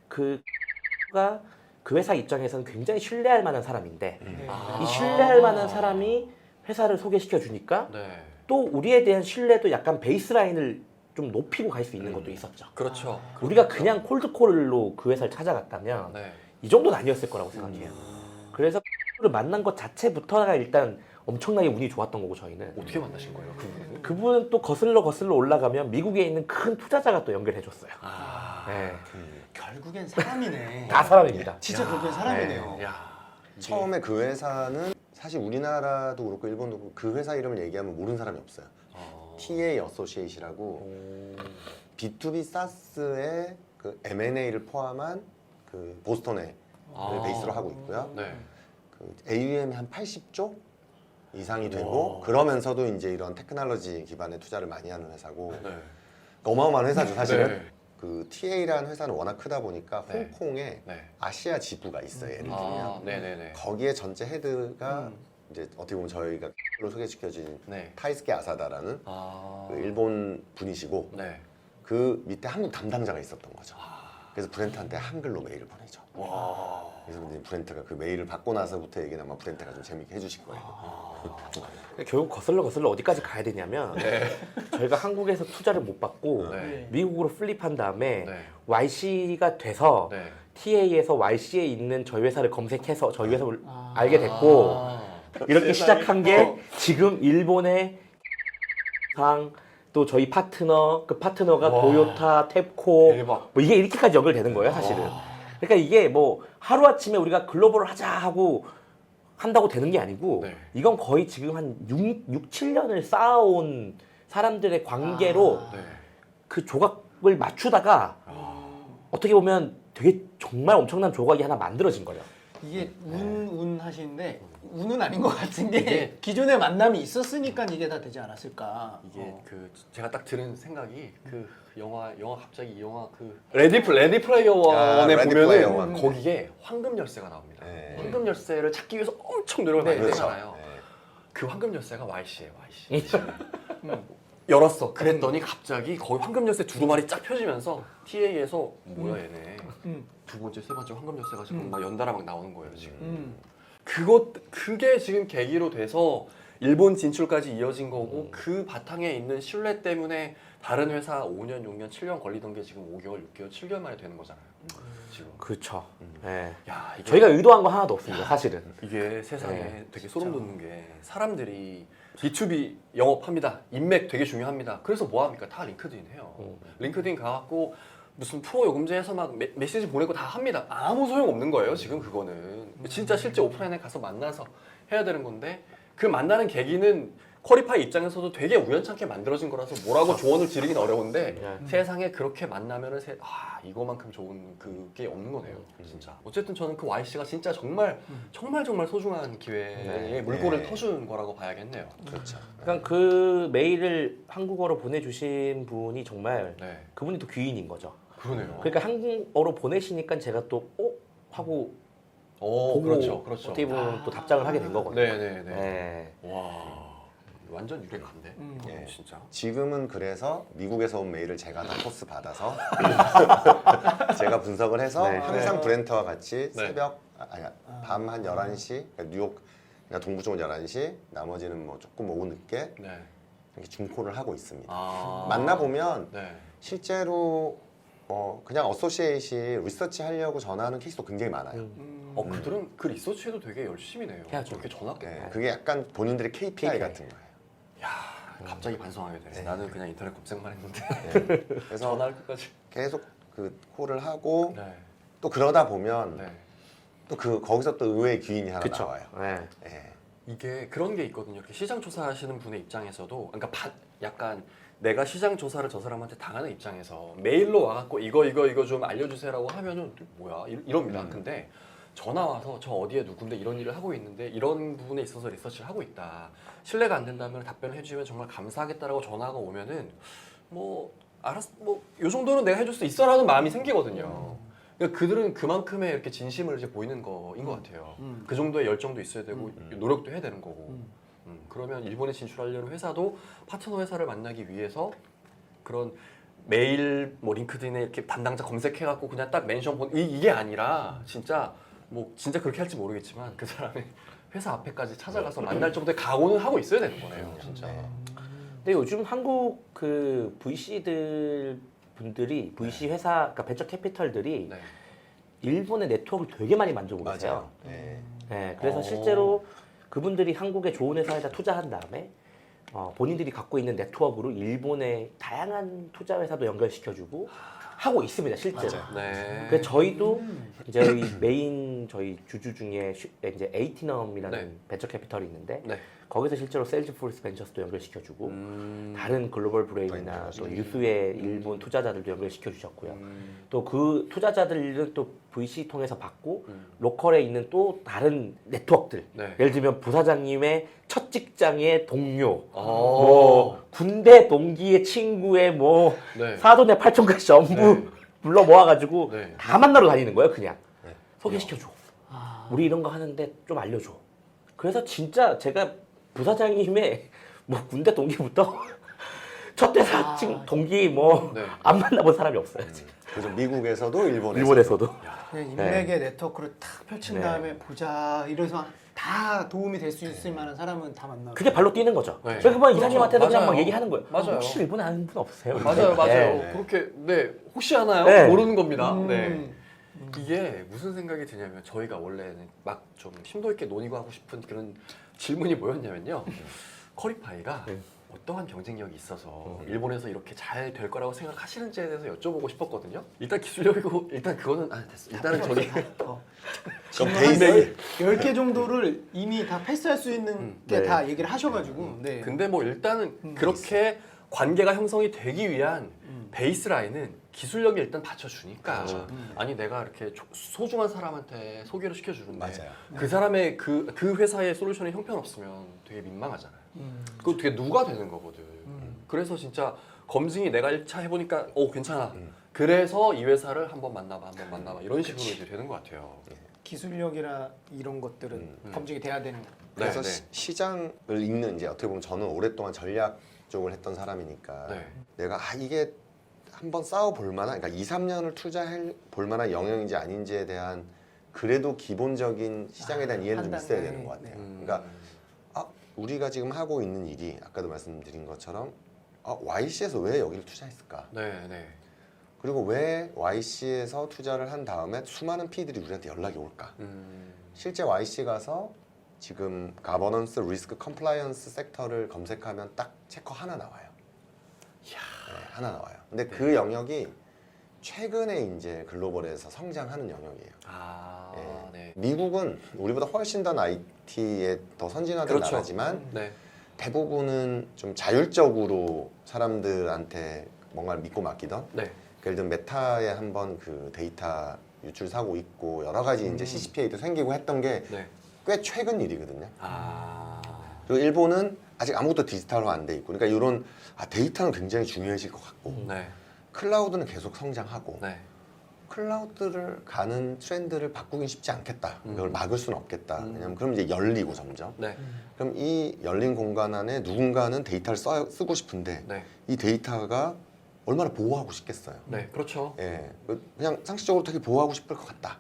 그가 그 회사 입장에서는 굉장히 신뢰할 만한 사람인데 아. 이 신뢰할 만한 사람이 회사를 소개시켜 주니까 네. 또 우리에 대한 신뢰도 약간 베이스라인을 좀 높이고 갈 수 있는 것도 있었죠. 그렇죠. 우리가 그냥 콜드콜로 그 회사를 찾아갔다면 네. 이 정도는 아니었을 거라고 생각해요. 그래서 를 만난 것 자체부터가 일단 엄청나게 운이 좋았던 거고 저희는. 어떻게 만나신 거예요, 그분은? 그분은 또 거슬러 올라가면 미국에 있는 큰 투자자가 또 연결해 줬어요. 아. 네. 결국엔 사람이네. 다 사람입니다. 진짜 결국엔 사람이네요. 네. 야. 처음에 그 회사는 사실 우리나라도 그렇고 일본도 그렇고 그 회사 이름을 얘기하면 모르는 사람이 없어요. TA 어소시에이시라고 B2B 사스의 그 M&A를 포함한 그 보스턴에 아. 베이스로 하고 있고요. 네. 그 AUM이 한 80조 이상이 되고 그러면서도 이제 이런 테크놀로지 기반의 투자를 많이 하는 회사고 네. 어마어마한 회사죠 사실은. 네. 그 TA라는 회사는 워낙 크다 보니까 네. 홍콩에 네. 아시아 지부가 있어요. 예를 들면 아, 네네네. 거기에 전체 헤드가 이제 어떻게 보면 저희가 로 소개시켜진 네. 타이스케 아사다라는 아. 그 일본 분이시고 네. 그 밑에 한국 담당자가 있었던 거죠. 그래서 브렌트한테 한글로 메일을 보내죠. 와. 그래서 이제 브렌트가 그 메일을 받고 나서부터 얘기는 아마 브렌트가 좀 재밌게 해주실 거예요. 결국 거슬러 어디까지 가야 되냐면 저희가 한국에서 투자를 못 받고 네. 미국으로 플립한 다음에 네. YC가 돼서 네. TA에서 YC에 있는 저희 회사를 검색해서 저희 회사를 알게 됐고 이렇게 시작한 게 지금 일본의 상 또 저희 파트너 그 파트너가 와. 도요타, 탭코 대박. 뭐 이게 이렇게까지 연결되는 거예요 사실은. 그러니까 이게 뭐 하루 아침에 우리가 글로벌을 하자 하고 한다고 되는 게 아니고 네. 이건 거의 지금 한 6, 7년을 쌓아온 사람들의 관계로 네. 그 조각을 맞추다가 어떻게 보면 되게 정말 엄청난 조각이 하나 만들어진 거예요. 이게 운 하시는데 운은 아닌 것 같은 게 이게- 기존에 만남이 있었으니까 이게 다 되지 않았을까. 이게 그 제가 딱 들은 생각이 그 영화 갑자기 이 영화 그 레디 플레이어 원에 레디 플레이어 보면은 원. 거기에 황금 열쇠가 나옵니다. 네. 황금 열쇠를 찾기 위해서 엄청 노력을 많이 네, 했잖아요. 네. 그 황금 열쇠가 YC예요, YC. 열었어. 그랬더니 갑자기 거기 황금 열쇠 두루마리 쫙 펴지면서 TA에서 뭐야 얘네. 두 번째, 세 번째 황금 열쇠가 지금 막 연달아 막 나오는 거예요 지금. 그게 지금 계기로 돼서 일본 진출까지 이어진 거고 그 바탕에 있는 신뢰 때문에 다른 회사 5년, 6년, 7년 걸리던 게 지금 5개월, 6개월, 7개월 만에 되는 거잖아요. 지금. 그렇죠. 네. 야, 이게 저희가 의도한 거 하나도 없습니다 사실은. 이게 세상에 네, 되게 소름 돋는 게 사람들이 B2B 영업합니다. 인맥 되게 중요합니다. 그래서 뭐 합니까? 다 링크드인 해요. 링크드인 가갖고 무슨 프로 요금제에서 막 메시지 보내고 다 합니다. 아무 소용 없는 거예요. 지금 그거는 진짜 실제 오프라인에 가서 만나서 해야 되는 건데 그 만나는 계기는 쿼리파이 입장에서도 되게 우연찮게 만들어진 거라서 뭐라고 조언을 드리긴 어려운데 세상에 그렇게 만나면은 이거만큼 좋은 그게 없는 거네요. 진짜. 어쨌든 저는 그 YC가 진짜 정말 소중한 기회에 네. 물꼬를 네. 터준 거라고 봐야겠네요. 그렇죠. 그러니까 그 메일을 한국어로 보내주신 분이 정말 네. 그분이 또 귀인인 거죠. 그러네요. 그러니까 한국어로 보내시니까 제가 또 하고 보고 그렇죠, 그렇죠. 어떻게 보면 또 답장을 하게 된 거거든요. 네네네. 네. 와, 완전 유력한데. 예. 진짜. 지금은 그래서 미국에서 온 메일을 제가 다 토스 받아서 제가 분석을 해서 네. 항상 브렌트와 같이 네. 새벽 밤 한 11시 그러니까 뉴욕 동부 쪽은 11시 나머지는 뭐 조금 오후 늦게 네. 이렇게 중콜을 하고 있습니다. 아. 만나보면 네. 실제로 그냥 어소시에이시 리서치 하려고 전화하는 케이스도 굉장히 많아요. 그들은 그 리서치에도 되게 열심히 내요. 해야죠. 이렇게 전화가. 네, 그게 약간 본인들의 KPI 같은 거예요. 야, 갑자기 반성하게 되네. 네. 나는 그냥 인터넷 검색만 했는데 네. 그래서 전화할 것까지. 계속 그 콜을 하고 네. 또 그러다 보면 네. 또 거기서 또 의외의 귀인이 하나 그쵸. 나와요. 네. 예. 이게 그런 게 있거든요. 이렇게 시장 조사하시는 분의 입장에서도, 그러니까 약간 내가 시장 조사를 저 사람한테 당하는 입장에서 메일로 와갖고 이거 좀 알려주세요라고 하면은 뭐야 이럽니다. 근데 전화 와서 저 어디에 누군데 이런 일을 하고 있는데 이런 부분에 있어서 리서치를 하고 있다. 신뢰가 안 된다면 답변을 해주면 정말 감사하겠다라고 전화가 오면은 뭐 알았어, 뭐 요 정도는 내가 해줄 수 있어라는 마음이 생기거든요. 그러니까 그들은 그만큼의 이렇게 진심을 이제 보이는 거인 것 같아요. 그 정도의 열정도 있어야 되고 노력도 해야 되는 거고. 그러면 일본에 진출하려는 회사도 파트너 회사를 만나기 위해서 그런 메일 뭐 링크드인에 이렇게 담당자 검색해갖고 그냥 딱 멘션 이게 아니라 진짜 뭐 진짜 그렇게 할지 모르겠지만 그 사람의 회사 앞에까지 찾아가서 만날 정도의 각오는 하고 있어야 되는 거네요, 진짜. 근데 요즘 한국 그 VC들 분들이 VC 회사, 그러니까 벤처 캐피털들이 네. 일본의 네트워크를 되게 많이 만들고 계세요. 맞아요. 네. 네, 그래서 실제로 그분들이 한국의 좋은 회사에다 투자한 다음에 본인들이 갖고 있는 네트워크로 일본의 다양한 투자 회사도 연결시켜주고 하고 있습니다, 실제로. 네. 그래서 저희도 이제 저희 주주 중에 이제 에이티넘이라는 네. 벤처 캐피털이 있는데 네. 거기서 실제로 세일즈포스 벤처스도 연결시켜주고 다른 글로벌 브레인이나 또 유수의 일본 투자자들도 연결시켜 주셨고요. 또 그 투자자들은 또 VC 통해서 받고 로컬에 있는 또 다른 네트워크들. 네. 예를 들면 부사장님의 첫 직장의 동료, 아. 뭐 군대 동기의 친구의 뭐 네. 사돈의 팔촌까지 전부 네. 불러 모아가지고 네. 다 만나러 다니는 거예요, 그냥. 네. 소개시켜줘. 우리 이런 거 하는데 좀 알려줘. 그래서 진짜 제가 부사장님의 뭐 군대 동기부터 첫 회사 동기 뭐 안 네. 만나본 사람이 없어요. 지금. 그래서 미국에서도 일본에서도. 그냥 인맥의 네트워크를 탁 펼친 네. 다음에 보자 이래서 다 도움이 될 수 있을 만한 사람은 다 만나. 그게 발로 뛰는 거죠. 네. 그래서 그만 이사님한테도 맞아요. 그냥 막 얘기하는 거예요. 맞아요. 혹시 일본에 아는 분 없으세요? 맞아요, 맞아요. 네. 그렇게 혹시 하나요? 네. 모르는 겁니다. 네. 이게 무슨 생각이 드냐면 저희가 원래는 막 좀 심도 있게 논의고 하고 싶은 그런 질문이 뭐였냐면요. 커리파이가 어떠한 경쟁력이 있어서 일본에서 이렇게 잘 될 거라고 생각하시는지에 대해서 여쭤보고 싶었거든요. 일단 기술력이고 일단 그거는 됐어. 일단은 저기 그럼 베이스 10개 정도를 이미 다 패스할 수 있는 게 네. 다 얘기를 하셔가지고. 네. 근데 뭐 일단은 그렇게 관계가 형성이 되기 위한 베이스 라인은 기술력이 일단 받쳐주니까 아니 내가 이렇게 소중한 사람한테 소개를 시켜주는데 맞아요. 그 사람의 그 회사의 솔루션이 형편없으면 되게 민망하잖아요. 그거 되게 누가 되는 거거든. 그래서 진짜 검증이 내가 1차 해보니까 괜찮아. 그래서 이 회사를 한번 만나봐 이런 식으로 이제 되는 것 같아요. 기술력이나 이런 것들은 검증이 돼야 되는. 그래서 네. 시장을 읽는 이제 어떻게 보면 저는 오랫동안 전략 쪽을 했던 사람이니까 네. 내가 이게 한번 싸워볼 만한 그러니까 2, 3년을 투자해 볼 만한 영역인지 아닌지에 대한 그래도 기본적인 시장에 대한 이해는 좀 있어야 되는 것 같아요. 그러니까 우리가 지금 하고 있는 일이 아까도 말씀드린 것처럼 YC에서 왜 여기를 투자했을까? 네. 그리고 왜 YC에서 투자를 한 다음에 수많은 PE들이 우리한테 연락이 올까? 실제 YC 가서 지금 가버넌스, 리스크, 컴플라이언스 섹터를 검색하면 딱 체커 하나 나와요. 네, 하나 나와요. 근데 그 영역이 최근에 이제 글로벌에서 성장하는 영역이에요. 네. 미국은 우리보다 훨씬 더 IT에 더 선진화된 그렇죠. 나라지만 네. 대부분은 좀 자율적으로 사람들한테 뭔가를 믿고 맡기던 네. 예를 들면 메타에 한번 그 데이터 유출 사고 있고 여러 가지 이제 CCPA도 생기고 했던 게 꽤 네. 최근 일이거든요. 그리고 일본은 아직 아무것도 디지털화 안 돼 있고 그러니까 이런 데이터는 굉장히 중요해질 것 같고 네. 클라우드는 계속 성장하고 네. 클라우드를 가는 트렌드를 바꾸긴 쉽지 않겠다. 이걸 막을 수는 없겠다. 음. 왜냐면 그럼 이제 열리고 점점. 네. 그럼 이 열린 공간 안에 누군가는 데이터를 쓰고 싶은데 네. 이 데이터가 얼마나 보호하고 싶겠어요. 네. 그렇죠. 예, 그냥 상식적으로 되게 보호하고 싶을 것 같다.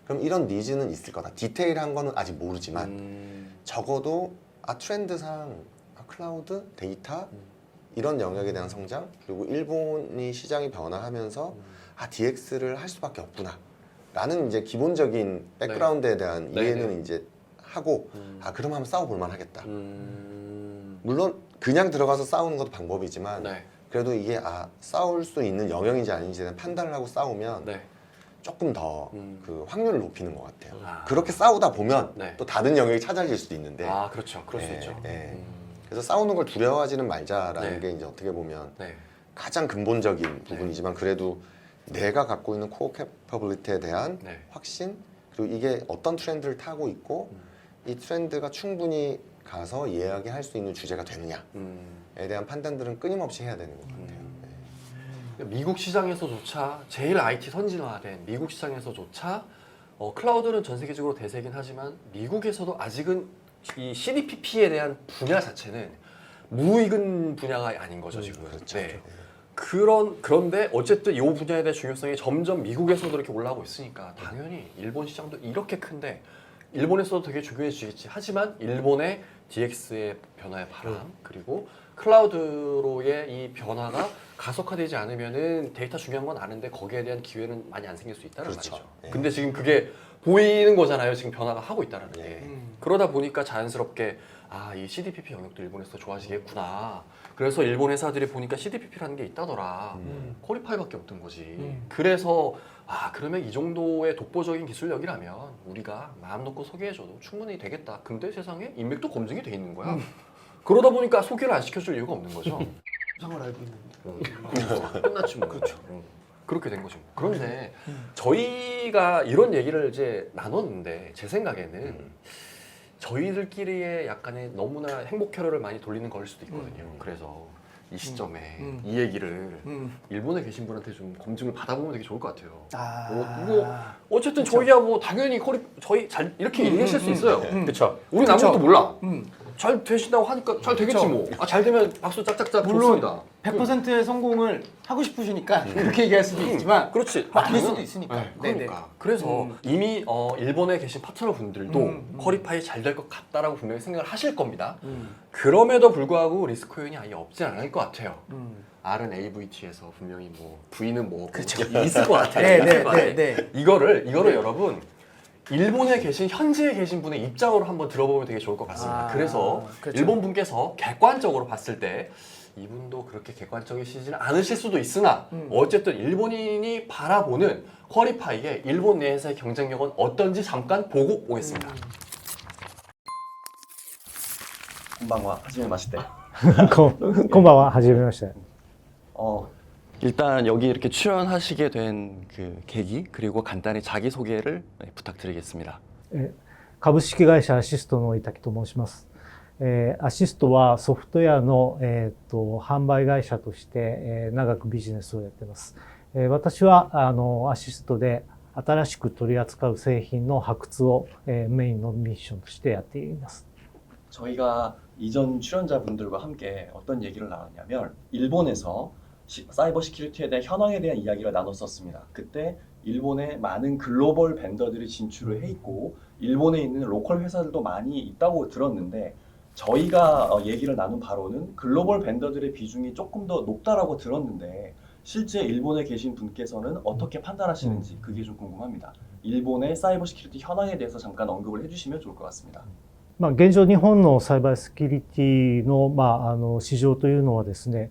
그럼 이런 니즈는 있을 거다. 디테일한 거는 아직 모르지만 적어도 트렌드상 클라우드, 데이터 이런 영역에 대한 성장 그리고 일본이 시장이 변화하면서 DX를 할 수밖에 없구나 라는 이제 기본적인 백그라운드에 대한 네. 이해는 네. 이제 하고 그럼 한번 싸워볼 만하겠다. 음. 물론 그냥 들어가서 싸우는 것도 방법이지만 네. 그래도 이게 싸울 수 있는 영역인지 아닌지에 대한 판단을 하고 싸우면 네. 조금 더 그 확률을 높이는 것 같아요. 아. 그렇게 싸우다 보면 네. 또 다른 영역이 찾아질 수도 있는데 아, 그렇죠. 그럴 수 예, 있죠. 예. 그래서 싸우는 걸 두려워하지는 말자라는 네. 게 이제 어떻게 보면 네. 가장 근본적인 부분이지만 그래도 내가 갖고 있는 코어 캐퍼빌리티에 대한 네. 확신 그리고 이게 어떤 트렌드를 타고 있고 이 트렌드가 충분히 가서 이야기할 수 있는 주제가 되느냐에 대한 판단들은 끊임없이 해야 되는 것 같아요. 미국 시장에서조차 제일 IT 선진화된 미국 시장에서조차 클라우드는 전 세계적으로 대세긴 하지만 미국에서도 아직은 이 CDPP에 대한 분야 자체는 무익은 분야가 아닌 거죠 지금은. 그렇죠. 네. 그런데 어쨌든 이 분야에 대한 중요성이 점점 미국에서도 이렇게 올라가고 있으니까 당연히 일본 시장도 이렇게 큰데 일본에서도 되게 중요해지겠지. 하지만 일본의 DX의 변화의 바람 그리고 클라우드로의 이 변화가 가속화되지 않으면은 데이터 중요한 건 아는데 거기에 대한 기회는 많이 안 생길 수 있다는 그렇죠. 말이죠. 예. 근데 지금 그게 보이는 거잖아요. 지금 변화가 하고 있다는 게. 예. 그러다 보니까 자연스럽게 이 CDPP 영역도 일본에서 좋아지겠구나. 그래서 일본 회사들이 보니까 CDPP라는 게 있다더라. 퀄리파이밖에 없던 거지. 그래서 그러면 이 정도의 독보적인 기술력이라면 우리가 마음 놓고 소개해줘도 충분히 되겠다. 근데 세상에 인맥도 검증이 돼 있는 거야. 그러다 보니까 소개를 안 시켜줄 이유가 없는 거죠. 상을 알고 있는데. 그래서 끝났지 뭐. 그렇죠. 그렇게 된 거죠. 그런데 저희가 이런 얘기를 이제 나눴는데 제 생각에는 저희들끼리의 약간의 너무나 행복 혈혈을 많이 돌리는 거일 수도 있거든요. 그래서 이 시점에 이 얘기를 일본에 계신 분한테 좀 검증을 받아보면 되게 좋을 것 같아요. 어쨌든 저희야 뭐 당연히 저희 잘 이렇게 얘기하실 수 있어요. 그렇죠. 우리 아무것도 몰라. 잘 되신다고 하니까 잘 되겠지 그쵸. 뭐. 잘 되면 박수 짝짝짝 물론 좋습니다. 100%의 성공을 하고 싶으시니까 그렇게 얘기할 수도 있지만 그렇지. 아닐 수도 있으니까. 네, 그러니까. 그래서 이미 일본에 계신 파트너 분들도 퀄리파이 잘 될 것 같다라고 분명히 생각을 하실 겁니다. 그럼에도 불구하고 리스크 요인이 아예 없지 않을 것 같아요. R은 AVT에서 분명히 뭐 V는 뭐 있을 것 같아요. 네, 있을 네, 것 같아요. 네, 네. 이거를 여러분 일본에 계신 현지에 계신 분의 입장으로 한번 들어보면 되게 좋을 것 같습니다. 그래서 그렇죠. 일본 분께서 객관적으로 봤을 때 이분도 그렇게 객관적이시지는 않으실 수도 있으나 어쨌든 일본인이 바라보는 퀄리파이의 일본 내에서의 경쟁력은 어떤지 잠깐 보고 오겠습니다. こんばんは。はじめまして。こんばんは。はじめまして。 일단 여기 이렇게 출연하시게 된 그 계기 그리고 간단히 자기 소개를 부탁드리겠습니다. 株式会社アシストの井滝と申します。アシストはソフトウェアの、販売会社として、長くビジネスをやっています。私はアシストで新しく取り扱う製品の発掘を、メインのミッションとしてやっています。 저희가 이전 출연자분들과 함께 어떤 얘기를 나눴냐면 일본에서 사이버 시큐리티에 대한 현황에 대한 이야기를 나눴었습니다. 그때 일본에 많은 글로벌 벤더들이 진출을 해 있고 일본에 있는 로컬 회사들도 많이 있다고 들었는데 저희가 얘기를 나눈 바로는 글로벌 벤더들의 비중이 조금 더 높다라고 들었는데 실제 일본에 계신 분께서는 어떻게 판단하시는지 그게 좀 궁금합니다. 일본의 사이버 시큐리티 현황에 대해서 잠깐 언급을 해주시면 좋을 것 같습니다. 現状日本のサイバーセキュリティの、市場というのはですね、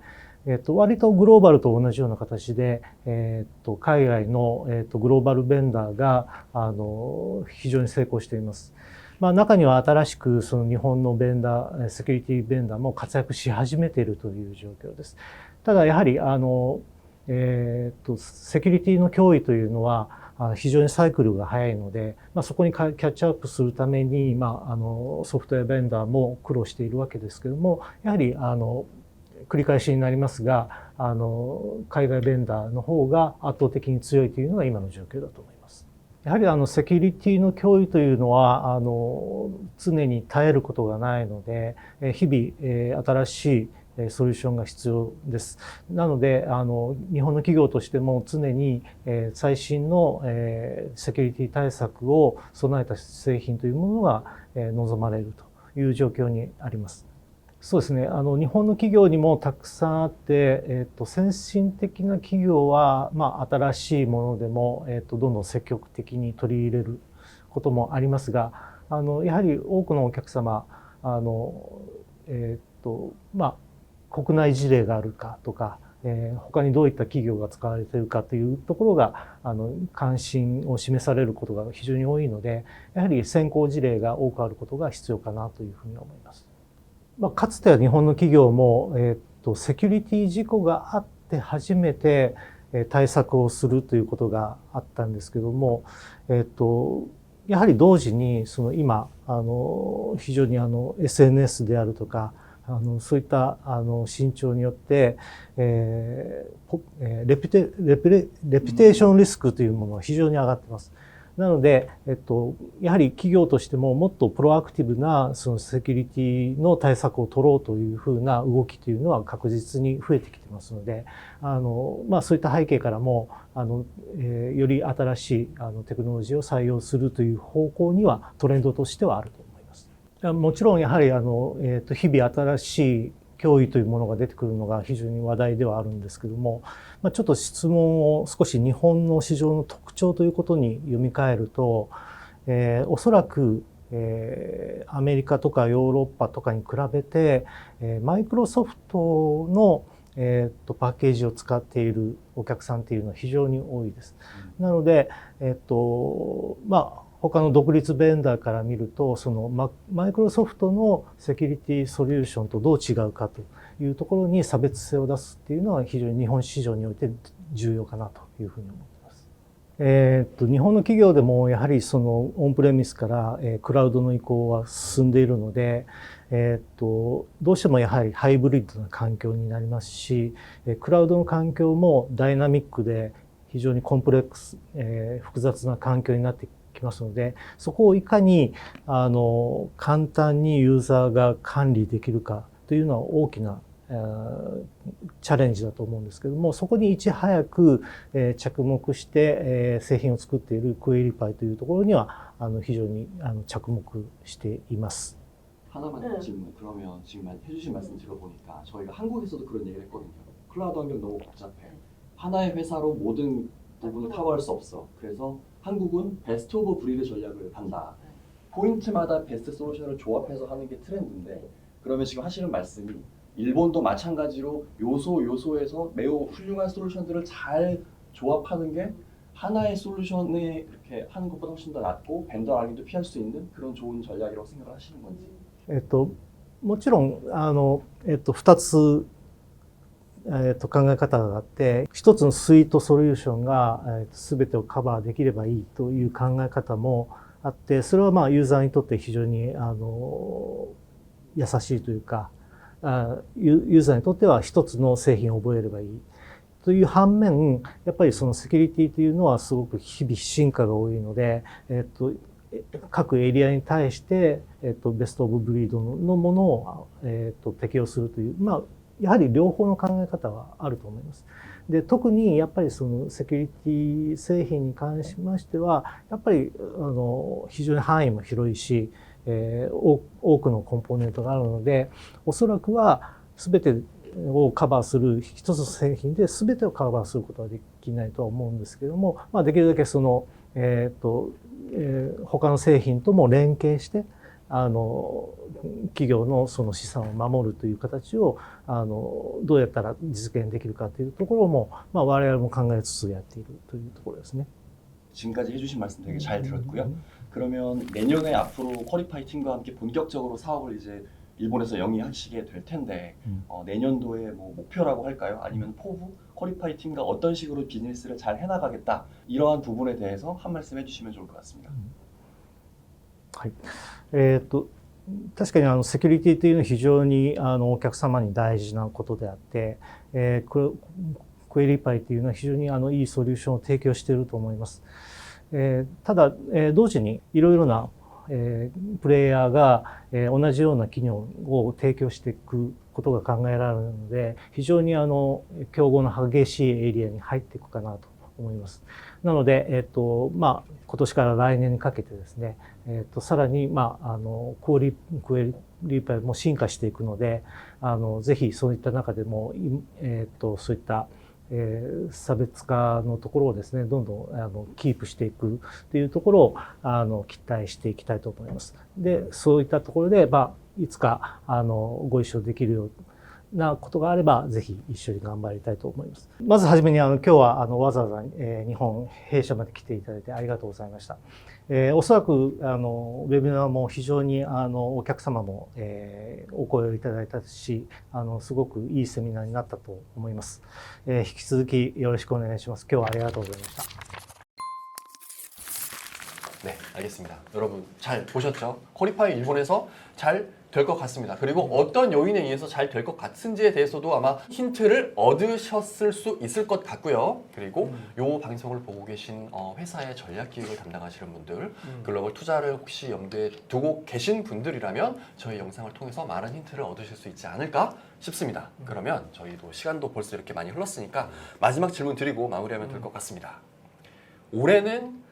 割とグローバルと同じような形で、海外の、グローバルベンダーが非常に成功しています。中には新しくその日本のベンダー、セキュリティベンダーも活躍し始めているという状況です。ただやはりセキュリティの脅威というのは非常にサイクルが早いので、そこにキャッチアップするために、ソフトウェアベンダーも苦労しているわけですけれども、やはり繰り返しになりますが、海外ベンダーの方が圧倒的に強いというのが今の状況だと思います。やはりセキュリティの脅威というのは常に絶えることがないので、日々新しいソリューションが必要です。なので日本の企業としても常に最新のセキュリティ対策を備えた製品というものが望まれるという状況にあります。そうですね。日本の企業にもたくさんあって、先進的な企業は、新しいものでも、どんどん積極的に取り入れることもありますが、やはり多くのお客様、国内事例があるかとか、他にどういった企業が使われているかというところが、関心を示されることが非常に多いので、やはり先行事例が多くあることが必要かなというふうに思います。かつては日本の企業も、セキュリティ事故があって初めて対策をするということがあったんですけども、やはり同時に今非常にSNS であるとかそういった伸長によってレピュテーションリスクというものが非常に上がっています。なので、やはり企業としてももっとプロアクティブなセキュリティの対策を取ろうというふうな動きというのは確実に増えてきてますので、そういった背景からもより新しいテクノロジーを採用するという方向にはトレンドとしてはあると思います。もちろんやはり日々新しい脅威というものが出てくるのが非常に話題ではあるんですけども、ちょっと質問を少し日本の市場の特徴ということに読み替えると、おそらく、アメリカとかヨーロッパとかに比べて、マイクロソフトの、パッケージを使っているお客さんっていうのは非常に多いです。なので、他の独立ベンダーから見ると、マイクロソフトのセキュリティソリューションとどう違うかというところに差別性を出すっていうのは非常に日本市場において重要かなというふうに思っています。日本の企業でもやはりオンプレミスからクラウドの移行は進んでいるので、どうしてもやはりハイブリッドな環境になりますし、クラウドの環境もダイナミックで非常にコンプレックス、複雑な環境になってきますので、そこをいかに簡単にユーザーが管理できるかというのは大きなチャレンジだと思うんですけども、そこにいち早く着目して製品を作っているクエリパイというところには非常に着目しています。하나만 더 질문. 그러면 지금 해주신 말씀 들어보니까 저희가 한국에서도 그런 얘기를 했거든요. 클라우드 환경 너무 복잡해. 하나의 회사로 모든 부분을 커버할 수 없어. 그래서 한국은 베스트 오브 브리드 전략을 간다. 포인트마다 베스트 솔루션을 조합해서 하는 게 트렌드인데, 그러면 지금 하시는 말씀이 일본도 마찬가지로 요소에서 매우 훌륭한 솔루션들을 잘 조합하는 게 하나의 솔루션에 이렇게 하는 것보다 훨씬 더 낫고 벤더 악용도 피할 수 있는 그런 좋은 전략이라고 생각을 하시는 건지. もちろん2つ考え方があって、一つのスイートソリューションが全てをカバーできればいいという考え方もあって、それはユーザーにとって非常に優しいというか、ユーザーにとっては一つの製品を覚えればいいという反面、やっぱりそのセキュリティというのはすごく日々進化が多いので、各エリアに対してベストオブブリードのものを適用するという、やはり両方の考え方はあると思います。で、特にやっぱりそのセキュリティ製品に関しましては、やっぱり非常に範囲も広いし、多くのコンポーネントがあるので、おそらくは全てをカバーする一つの製品で全てをカバーすることはできないとは思うんですけども、できるだけ他の製品とも連携して企業のその資産を守るという形をどうやったら実現できるかというところも、我々も考えつつやっているというところですね。 지금까지 해주신 말씀 되게 잘 들었고요. 그러면 내년에 앞으로 퀄리파이 팀과 함께 본격적으로 사업을 이제 일본에서 영위하시게 될 텐데 내년도에 뭐 목표라고 할까요? 아니면 포부 퀄리파이 팀과 어떤 식으로 비즈니스를 잘 해나가겠다 이러한 부분에 대해서 한 말씀 해주시면 좋을 것 같습니다. はい。確かにセキュリティというのは非常にお客様に大事なことであって、クエリパイというのは非常にいいソリューションを提供していると思います。ただ、同時にいろいろなプレイヤーが同じような機能を提供していくことが考えられるので、非常に競合の激しいエリアに入っていくかなと思います。なので、今年から来年にかけてですね、さらに、クエリパイも進化していくので、ぜひそういった中でも、そういった差別化のところをですね、どんどんキープしていくというところを期待していきたいと思います。で、そういったところで、いつかご一緒できるようなことがあれば、ぜひ一緒に頑張りたいと思います。まずはじめに今日はわざわざ日本弊社まで来ていただいてありがとうございました。おそらくウェビナーも非常にお客様もお声をいただいたし、すごくいいセミナーになったと思います。引き続きよろしくお願いします。今日はありがとうございました。 네, 알겠습니다. 여러분 잘 보셨죠? 코리파이 일본에서 잘 될 것 같습니다. 그리고 어떤 요인에 의해서 잘 될 것 같은지에 대해서도 아마 힌트를 얻으셨을 수 있을 것 같고요. 그리고 요 방송을 보고 계신 회사의 전략 기획을 담당하시는 분들, 글로벌 투자를 혹시 염두에 두고 계신 분들이라면 저희 영상을 통해서 많은 힌트를 얻으실 수 있지 않을까 싶습니다. 그러면 저희도 시간도 벌써 이렇게 많이 흘렀으니까 마지막 질문 드리고 마무리하면 될 것 같습니다. 올해는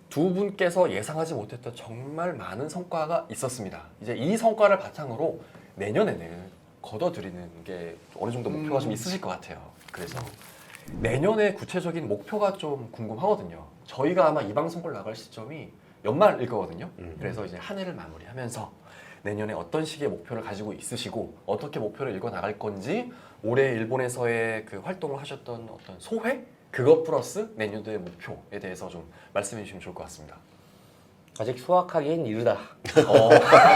두 분께서 예상하지 못했던 정말 많은 성과가 있었습니다. 이제 이 성과를 바탕으로 내년에는 걷어들이는 게 어느 정도 목표가 좀 있으실 것 같아요. 그래서 내년에 구체적인 목표가 좀 궁금하거든요. 저희가 아마 이 방송을 나갈 시점이 연말일 거거든요. 그래서 이제 한 해를 마무리하면서 내년에 어떤 식의 목표를 가지고 있으시고 어떻게 목표를 읽어 나갈 건지 올해 일본에서의 그 활동을 하셨던 어떤 소회? 그것 플러스 내년도의 목표에 대해서 좀 말씀해 주시면 좋을 것 같습니다. 아직 수확하기엔 이르다.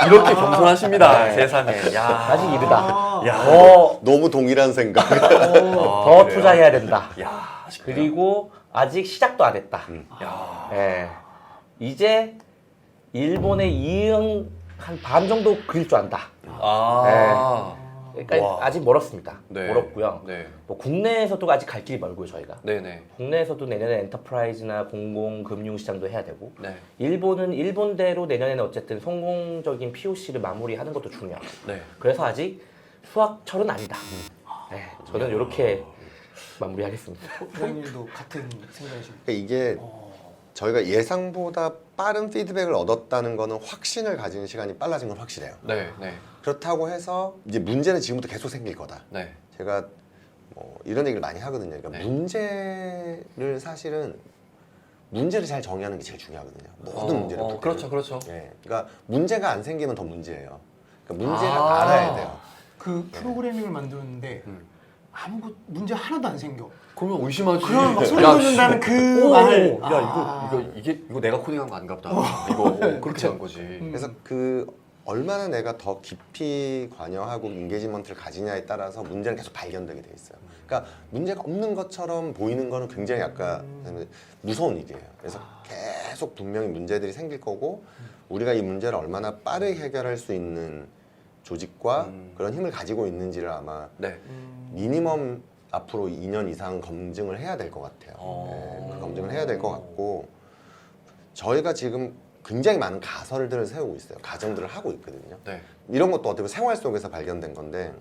이렇게 겸손하십니다. 네. 세상에. 야. 아직 이르다. 야. 너무 동일한 생각. 더 그래요? 투자해야 된다. 야. 아쉽네요. 그리고 아직 시작도 안 했다. 야. 예. 이제 일본의 이응 한 반 정도 그릴 줄 안다. 아. 그러니까 와. 아직 멀었습니다. 네. 멀었고요. 네. 뭐 국내에서도 아직 갈 길이 멀고요, 저희가. 네네. 국내에서도 내년에 엔터프라이즈나 공공 금융 시장도 해야 되고, 네. 일본은 일본대로 내년에는 어쨌든 성공적인 POC를 마무리하는 것도 중요하고. 네. 그래서 아직 수학철은 아니다. 네, 저는 이렇게 마무리하겠습니다. 부장님도 같은 생각이십니까? 그러니까 이게 저희가 예상보다 빠른 피드백을 얻었다는 거는 확신을 가지는 시간이 빨라진 건 확실해요. 네. 네. 그렇다고 해서 이제 문제는 지금부터 계속 생길 거다. 네. 제가 이런 얘기를 많이 하거든요. 그러니까 네. 문제를 사실은 문제를 잘 정의하는 게 제일 중요하거든요. 모든 문제를. 풀 때는. 그렇죠, 그렇죠. 예, 그러니까 문제가 안 생기면 더 문제예요. 그러니까 문제를 아. 알아야 돼요. 그 프로그래밍을 만드는데 아무것도 문제 하나도 안 생겨. 그러면 의심하지. 그럼 막 소리 야, 듣는다는 씨. 그 오, 말. 야 이거 내가 코딩한 거 아닌가 보다. 이거 그렇게 된 거지. 그래서 그 얼마나 내가 더 깊이 관여하고 인게이지먼트를 가지냐에 따라서 문제는 계속 발견되게 돼 있어요. 그러니까 문제가 없는 것처럼 보이는 거는 굉장히 아까 무서운 일이에요. 그래서 계속 분명히 문제들이 생길 거고 우리가 이 문제를 얼마나 빠르게 해결할 수 있는 조직과 그런 힘을 가지고 있는지를 아마 네. 미니멈 앞으로 2년 이상 검증을 해야 될 것 같아요. 네, 그 검증을 해야 될 것 같고 저희가 지금 굉장히 많은 가설들을 세우고 있어요. 가정들을 하고 있거든요. 네. 이런 것도 어떻게 보면 생활 속에서 발견된 건데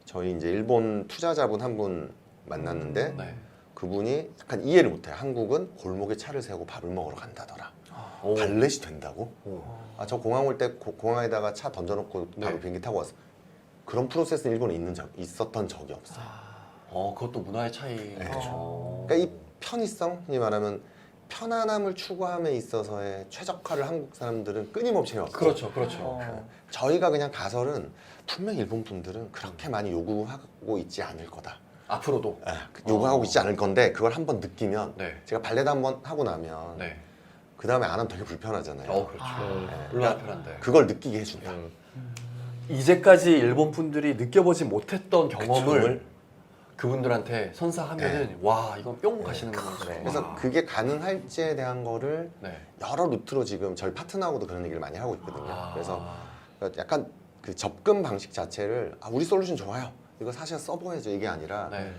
저희 이제 일본 투자자분 한 분 만났는데 네. 그분이 약간 이해를 못해요. 한국은 골목에 차를 세우고 밥을 먹으러 간다더라. 오. 발렛이 된다고? 오. 아, 저 공항 올 때 공항에다가 차 던져놓고 바로 네. 비행기 타고 왔어. 그런 프로세스는 일본에 있었던 적이 없어요. 그것도 문화의 차이. 네. 그렇죠. 그러니까 이 편의성이 말하면 편안함을 추구함에 있어서의 최적화를 한국 사람들은 끊임없이 해왔어요. 그렇죠, 그렇죠. 저희가 그냥 가설은 분명 일본 분들은 그렇게 많이 요구하고 있지 않을 거다. 앞으로도. 요구하고 있지 않을 건데 그걸 한번 느끼면 네. 제가 발레도 한번 하고 나면 네. 그 다음에 안 하면 되게 불편하잖아요. 그렇죠. 네. 불편한데. 그걸 느끼게 해준다. 이제까지 일본 분들이 느껴보지 못했던 경험을 그분들한테 선사하면은 와 이건 뿅 가시는 거죠. 네. 그래서 그게 가능할지에 대한 거를 네. 여러 루트로 지금 저희 파트너하고도 그런 얘기를 많이 하고 있거든요. 그래서 그러니까 약간 그 접근 방식 자체를 우리 솔루션 좋아요. 이거 사실 써보야죠 이게 아니라 네.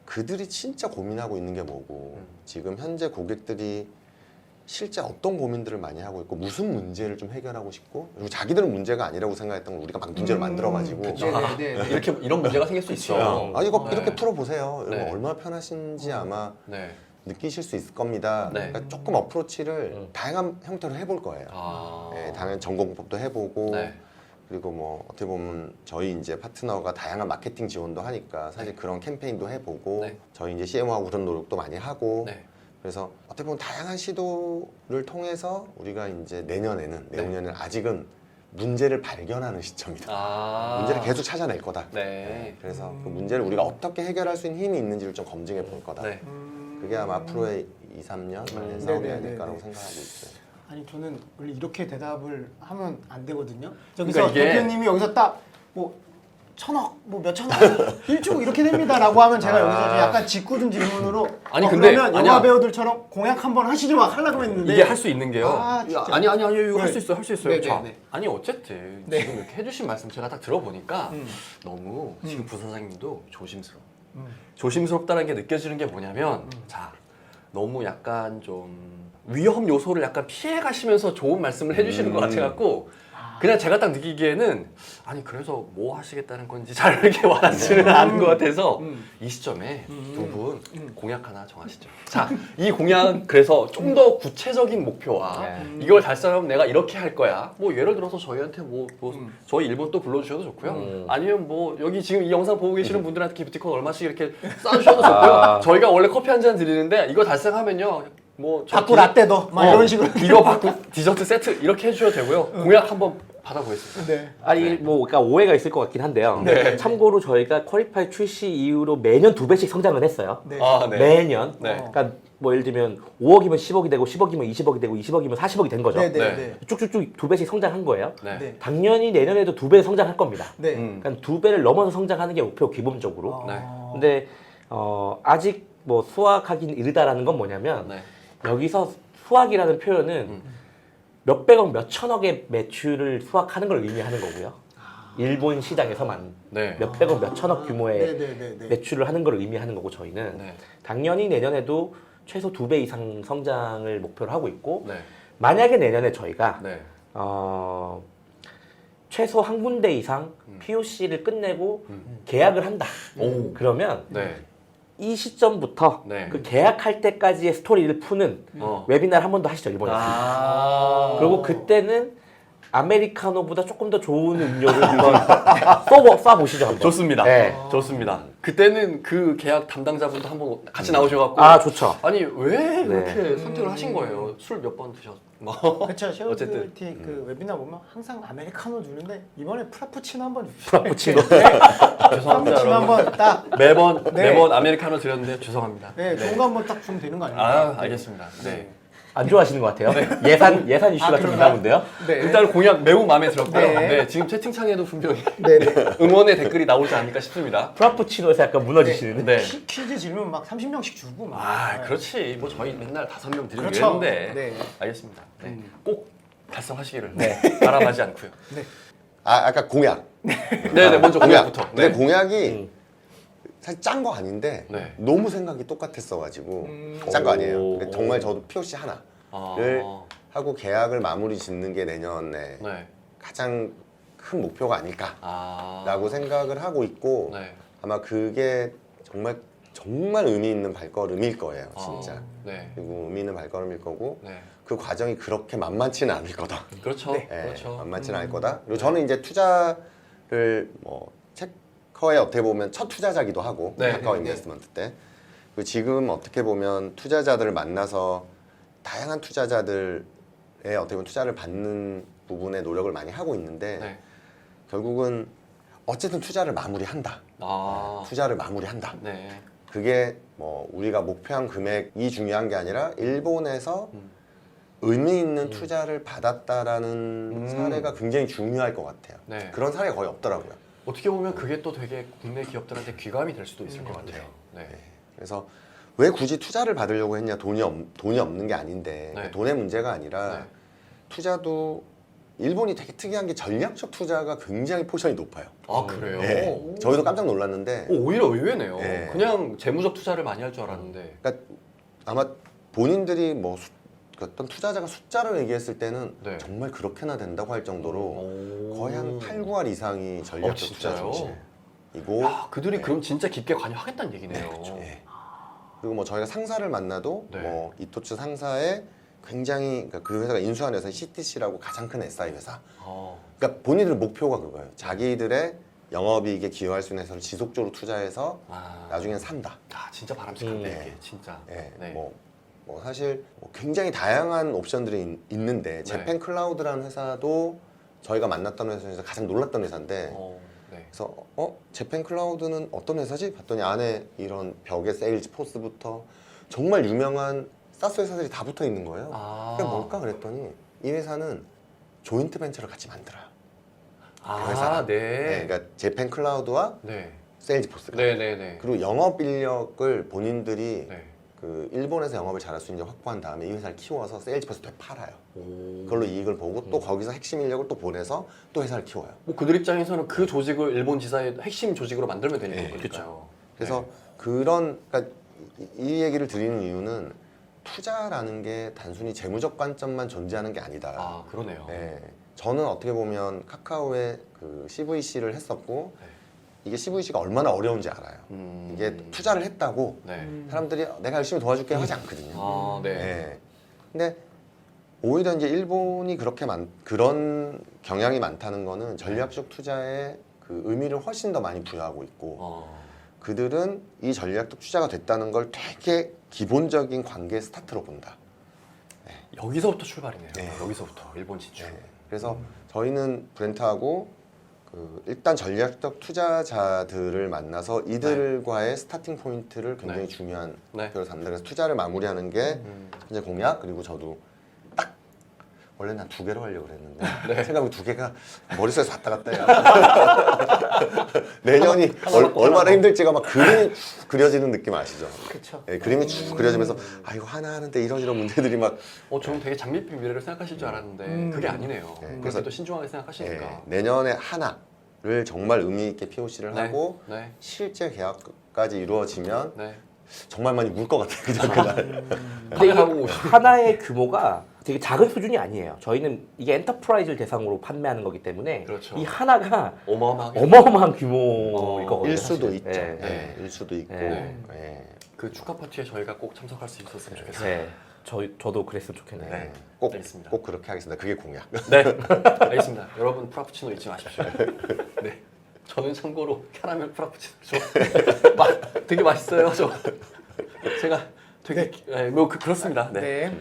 그들이 진짜 고민하고 있는 게 뭐고 지금 현재 고객들이 실제 어떤 고민들을 많이 하고 있고 무슨 문제를 좀 해결하고 싶고 그리고 자기들은 문제가 아니라고 생각했던 걸 우리가 막 문제를 만들어가지고 네네네. 이렇게 이런 문제가 생길 수 있어요. 이거 네. 이렇게 풀어보세요. 이거 네. 얼마나 편하신지 아마 네. 느끼실 수 있을 겁니다. 네. 그러니까 조금 어프로치를 다양한 형태로 해볼 거예요. 아. 네, 당연히 전공법도 해보고 네. 그리고 뭐 어떻게 보면 저희 이제 파트너가 다양한 마케팅 지원도 하니까 사실 그런 캠페인도 해보고 네. 저희 이제 CMO하고 그런 노력도 많이 하고 네. 그래서 어떻게 보면 다양한 시도를 통해서 우리가 이제 내년에는 내후년에는 아직은 문제를 발견하는 시점이다. 아. 문제를 계속 찾아낼 거다. 네. 그래서 그 문제를 우리가 어떻게 해결할 수 있는 힘이 있는지를 좀 검증해 볼 거다. 네. 그게 아마 앞으로의 2, 3년 만의 사업이 네네네네. 아닐까라고 생각하고 있어요. 아니 저는 원래 이렇게 대답을 하면 안 되거든요. 저기서 그러니까 이게- 대표님이 여기서 딱 뭐 1,000억 뭐 몇천억 1조 이렇게 됩니다라고 하면 제가 여기서 좀 약간 짓궂은 질문으로 아니, 근데 그러면 아니야. 영화 배우들처럼 공약 한번 하시죠 막 하려고 했는데 이게 할 수 있는 게요. 아, 진짜. 아니 이거 할 수 네. 있어요. 할 수 있어요. 네, 자, 네, 네. 아니 어쨌든 네. 지금 이렇게 해주신 말씀 제가 딱 들어보니까 너무 지금 부사장님도 조심스러워. 조심스럽다는 게 느껴지는 게 뭐냐면 자 너무 약간 좀 위험 요소를 약간 피해 가시면서 좋은 말씀을 해주시는 것 같아갖고 그냥 제가 딱 느끼기에는 아니 그래서 뭐 하시겠다는 건지 잘 이렇게 와닿지는 않은 것 같아서 이 시점에 두 분 공약 하나 정하시죠. 자, 이 공약 그래서 좀 더 구체적인 목표와 이걸 달성하면 내가 이렇게 할 거야. 뭐 예를 들어서 저희한테 뭐 저희 일본 또 불러주셔도 좋고요. 아니면 뭐 여기 지금 이 영상 보고 계시는 분들한테 기프티콘 얼마씩 이렇게 쏴주셔도 좋고요. 저희가 원래 커피 한 잔 드리는데 이거 달성하면요. 뭐 저 바꾸 라떼도 막 이런 식으로 이거 받고 디저트 세트 이렇게 해주셔도 되고요. 공약 한번 받아보겠습니다. 네. 아니 뭐 그러니까 오해가 있을 것 같긴 한데요. 네. 참고로 저희가 퀄리파이 출시 이후로 매년 2배씩 성장을 했어요. 네. 아, 네. 매년. 네. 그러니까 뭐 예를 들면 5억이면 10억이 되고 10억이면 20억이 되고 20억이면 40억이 된 거죠. 네, 네, 네. 네. 쭉쭉쭉 2배씩 성장한 거예요. 네. 네. 당연히 내년에도 2배 성장할 겁니다. 네. 그러니까 2배를 넘어서 성장하는 게 목표 기본적으로. 네. 근데 아직 뭐 수확하긴 이르다라는 건 뭐냐면 네. 여기서 수확이라는 표현은 몇백억, 몇천억의 매출을 수확하는 걸 의미하는 거고요. 일본 시장에서만 네. 몇백억, 몇천억 규모의 네, 네, 네, 네. 매출을 하는 걸 의미하는 거고 저희는 네. 당연히 내년에도 최소 2배 이상 성장을 목표로 하고 있고 네. 만약에 내년에 저희가 네. 최소 한 군데 이상 POC를 끝내고 계약을 한다. 오. 그러면 네. 이 시점부터 네. 그 계약할 때까지의 스토리를 푸는 웨비나를 한 번 더 하시죠 일본에서. 아. 그리고 그때는 아메리카노보다 조금 더 좋은 음료를 한번 쏴보시죠 한번. 좋습니다. 네. 좋습니다. 그때는 그 계약 담당자분도 한번 같이 나오셔갖고 아 좋죠. 아니 왜 이렇게 네. 선택을 하신 거예요? 술 몇 번 드셨? 뭐 그렇죠. 어쨌든. 쉐어빌티 그 웨비나 보면 항상 아메리카노 주는데 이번에 프라푸치노 한번 주시죠. 프라푸치노. 죄송합니다. 프라푸치노 여러분. 한번 딱 매번 아메리카노 드렸는데 죄송합니다. 네, 좋은 거 한번 딱 주면 되는 거 아닙니까? 아 알겠습니다. 네. 안 좋아하시는 것 같아요. 예산 이슈가 좀 있나 본데요. 네. 일단 공약 매우 마음에 들었고요. 네. 네. 지금 채팅창에도 분명히 네, 네. 응원의 댓글이 나오지 않을까 싶습니다. 프라푸치노에서 약간 무너지시는데. 네. 퀴즈 질문 막 30명씩 주고 막. 아 그렇지. 뭐 저희 맨날 5명 드리고 그렇죠. 이랬는데 네. 알겠습니다. 네. 꼭 달성하시기를 바라마지 않고요. 아까 공약. 네네 먼저 공약부터. 근데 네. 공약이 사실 짠 거 아닌데 네. 너무 생각이 똑같았어가지고 짠 거 아니에요. 근데 정말 저도 POC 하나를 아. 하고 계약을 마무리 짓는 게 내년에 네. 가장 큰 목표가 아닐까라고 아. 생각을 하고 있고 네. 아마 그게 정말 의미 있는 발걸음일 거예요, 진짜. 아. 네. 그리고 의미 있는 발걸음일 거고 네. 그 과정이 그렇게 만만치는 않을 거다. 그렇죠. 예, 그렇죠. 만만치는 않을 거다. 그리고 저는 이제 투자를 뭐 체커에 어떻게 보면 첫 투자자기도 하고 네. 카카오 인베스트먼트 때. 그리고 지금 어떻게 보면 투자자들을 만나서 다양한 투자자들의 어떻게 보면 투자를 받는 부분에 노력을 많이 하고 있는데 네. 결국은 어쨌든 투자를 마무리한다. 아. 투자를 마무리한다. 네. 그게 뭐 우리가 목표한 금액이 중요한 게 아니라 일본에서 의미 있는 투자를 받았다라는 사례가 굉장히 중요할 것 같아요. 네. 그런 사례가 거의 없더라고요. 어떻게 보면 그게 또 되게 국내 기업들한테 귀감이 될 수도 있을 것 같아요. 네. 그래서 왜 굳이 투자를 받으려고 했냐? 돈이 없는 게 아닌데 네. 돈의 문제가 아니라 네. 투자도 일본이 되게 특이한 게 전략적 투자가 굉장히 포션이 높아요. 아 그래요? 네. 저희도 깜짝 놀랐는데 오히려 의외네요. 네. 그냥 재무적 투자를 많이 할 줄 알았는데. 그러니까 아마 본인들이 뭐 어떤 투자자가 숫자로 얘기했을 때는 네. 정말 그렇게나 된다고 할 정도로 오. 거의 한 8, 9할 이상이 전략적 투자 진짜요? 중심이고 야, 그들이 그럼 진짜 깊게 관여하겠다는 얘기네요. 예. 그리고 뭐 저희가 상사를 만나도 네. 뭐 이토츠 상사에 굉장히 그러니까 그 회사가 인수한 회사 CTC라고 가장 큰 SI 회사. 어. 그러니까 본인들의 목표가 그거예요. 자기들의 영업이익에 기여할 수 있는 회사를 지속적으로 투자해서 아. 나중엔 산다. 아 진짜 바람직한데 네. 이게 진짜. 예. 네. 뭐 사실 뭐 굉장히 다양한 옵션들이 있는데 재팬 클라우드라는 회사도 저희가 만났던 회사 중에서 가장 놀랐던 회사인데 네. 그래서 재팬 클라우드는 어떤 회사지? 봤더니 안에 이런 벽에 세일즈 포스부터 정말 유명한 사스 회사들이 다 붙어 있는 거예요. 아. 그게 뭘까 그랬더니 이 회사는 조인트 벤처를 같이 만들어요. 아, 회사랑. 네. 네, 그러니까 재팬 클라우드와 네. 세일즈 포스가. 네네네. 그리고 영업 인력을 본인들이 네. 그 일본에서 영업을 잘할 수 있는 확보한 다음에 이 회사를 키워서 세일즈 포스에 팔아요. 오. 그걸로 이익을 보고 또 거기서 핵심 인력을 또 보내서 또 회사를 키워요. 뭐 그들 입장에서는 그 조직을 일본 지사의 핵심 조직으로 만들면 되는 네, 거니까요. 그래서 그런 그러니까 이 얘기를 드리는 이유는 투자라는 게 단순히 재무적 관점만 존재하는 게 아니다. 아 그러네요. 네, 저는 어떻게 보면 카카오의 그 CVC를 했었고 네. 이게 CVC가 얼마나 어려운지 알아요. 이게 투자를 했다고 네. 사람들이 내가 열심히 도와줄게 하지 않거든요. 아 네. 네. 근데 오히려 이제 일본이 그런 경향이 많다는 거는 전략적 투자에 그 의미를 훨씬 더 많이 부여하고 있고 그들은 이 전략적 투자가 됐다는 걸 되게 기본적인 관계 스타트로 본다. 여기서부터 출발이네요. 네. 여기서부터 일본 진출. 네. 그래서 저희는 브렌트하고 일단 전략적 투자자들을 만나서 이들과의 스타팅 포인트를 굉장히 네. 중요한 네. 목표로 삼는다. 그래서 투자를 마무리하는 게 현재 공약 그리고 저도 딱 원래는 한 2개로 하려고 그랬는데 네. 생각보다 2개가 머릿속에서 왔다 갔다 해요. 내년이 얼마나 힘들지가 막 그림이 쭉 그려지는 느낌 아시죠? 그렇죠. 네, 그림이 쭉 그려지면서 아 이거 하나 하는데 이런 문제들이 막 저는 되게 장밋빛 미래를 생각하실 줄 알았는데 그게 아니네요. 네, 그래서 또 신중하게 생각하시니까. 네, 내년에 하나를 정말 의미 있게 POC를 네. 하고 네. 실제 계약까지 이루어지면 네. 정말 많이 물 것 같아요. 그날. 근데 이게 하고 오시고. 하나의 규모가 되게 작은 수준이 아니에요. 저희는 이게 엔터프라이즈를 대상으로 판매하는 거기 때문에 그렇죠. 이 하나가 어마어마하게. 어마어마한 규모일 거거든요. 일 수도 사실. 있죠. 네. 네, 일 수도 있고. 네. 네. 그 축하 파티에 저희가 꼭 참석할 수 있었으면 좋겠어요. 네. 저도 그랬으면 좋겠네요. 네. 꼭, 알겠습니다. 꼭 그렇게 하겠습니다. 그게 공약. 네, 알겠습니다. 여러분 프라푸치노 잊지 마십시오. 네, 저는 참고로 캐러멜 프라푸치노 되게 맛있어요. 제가 되게 뭐 그렇습니다. 네. 네.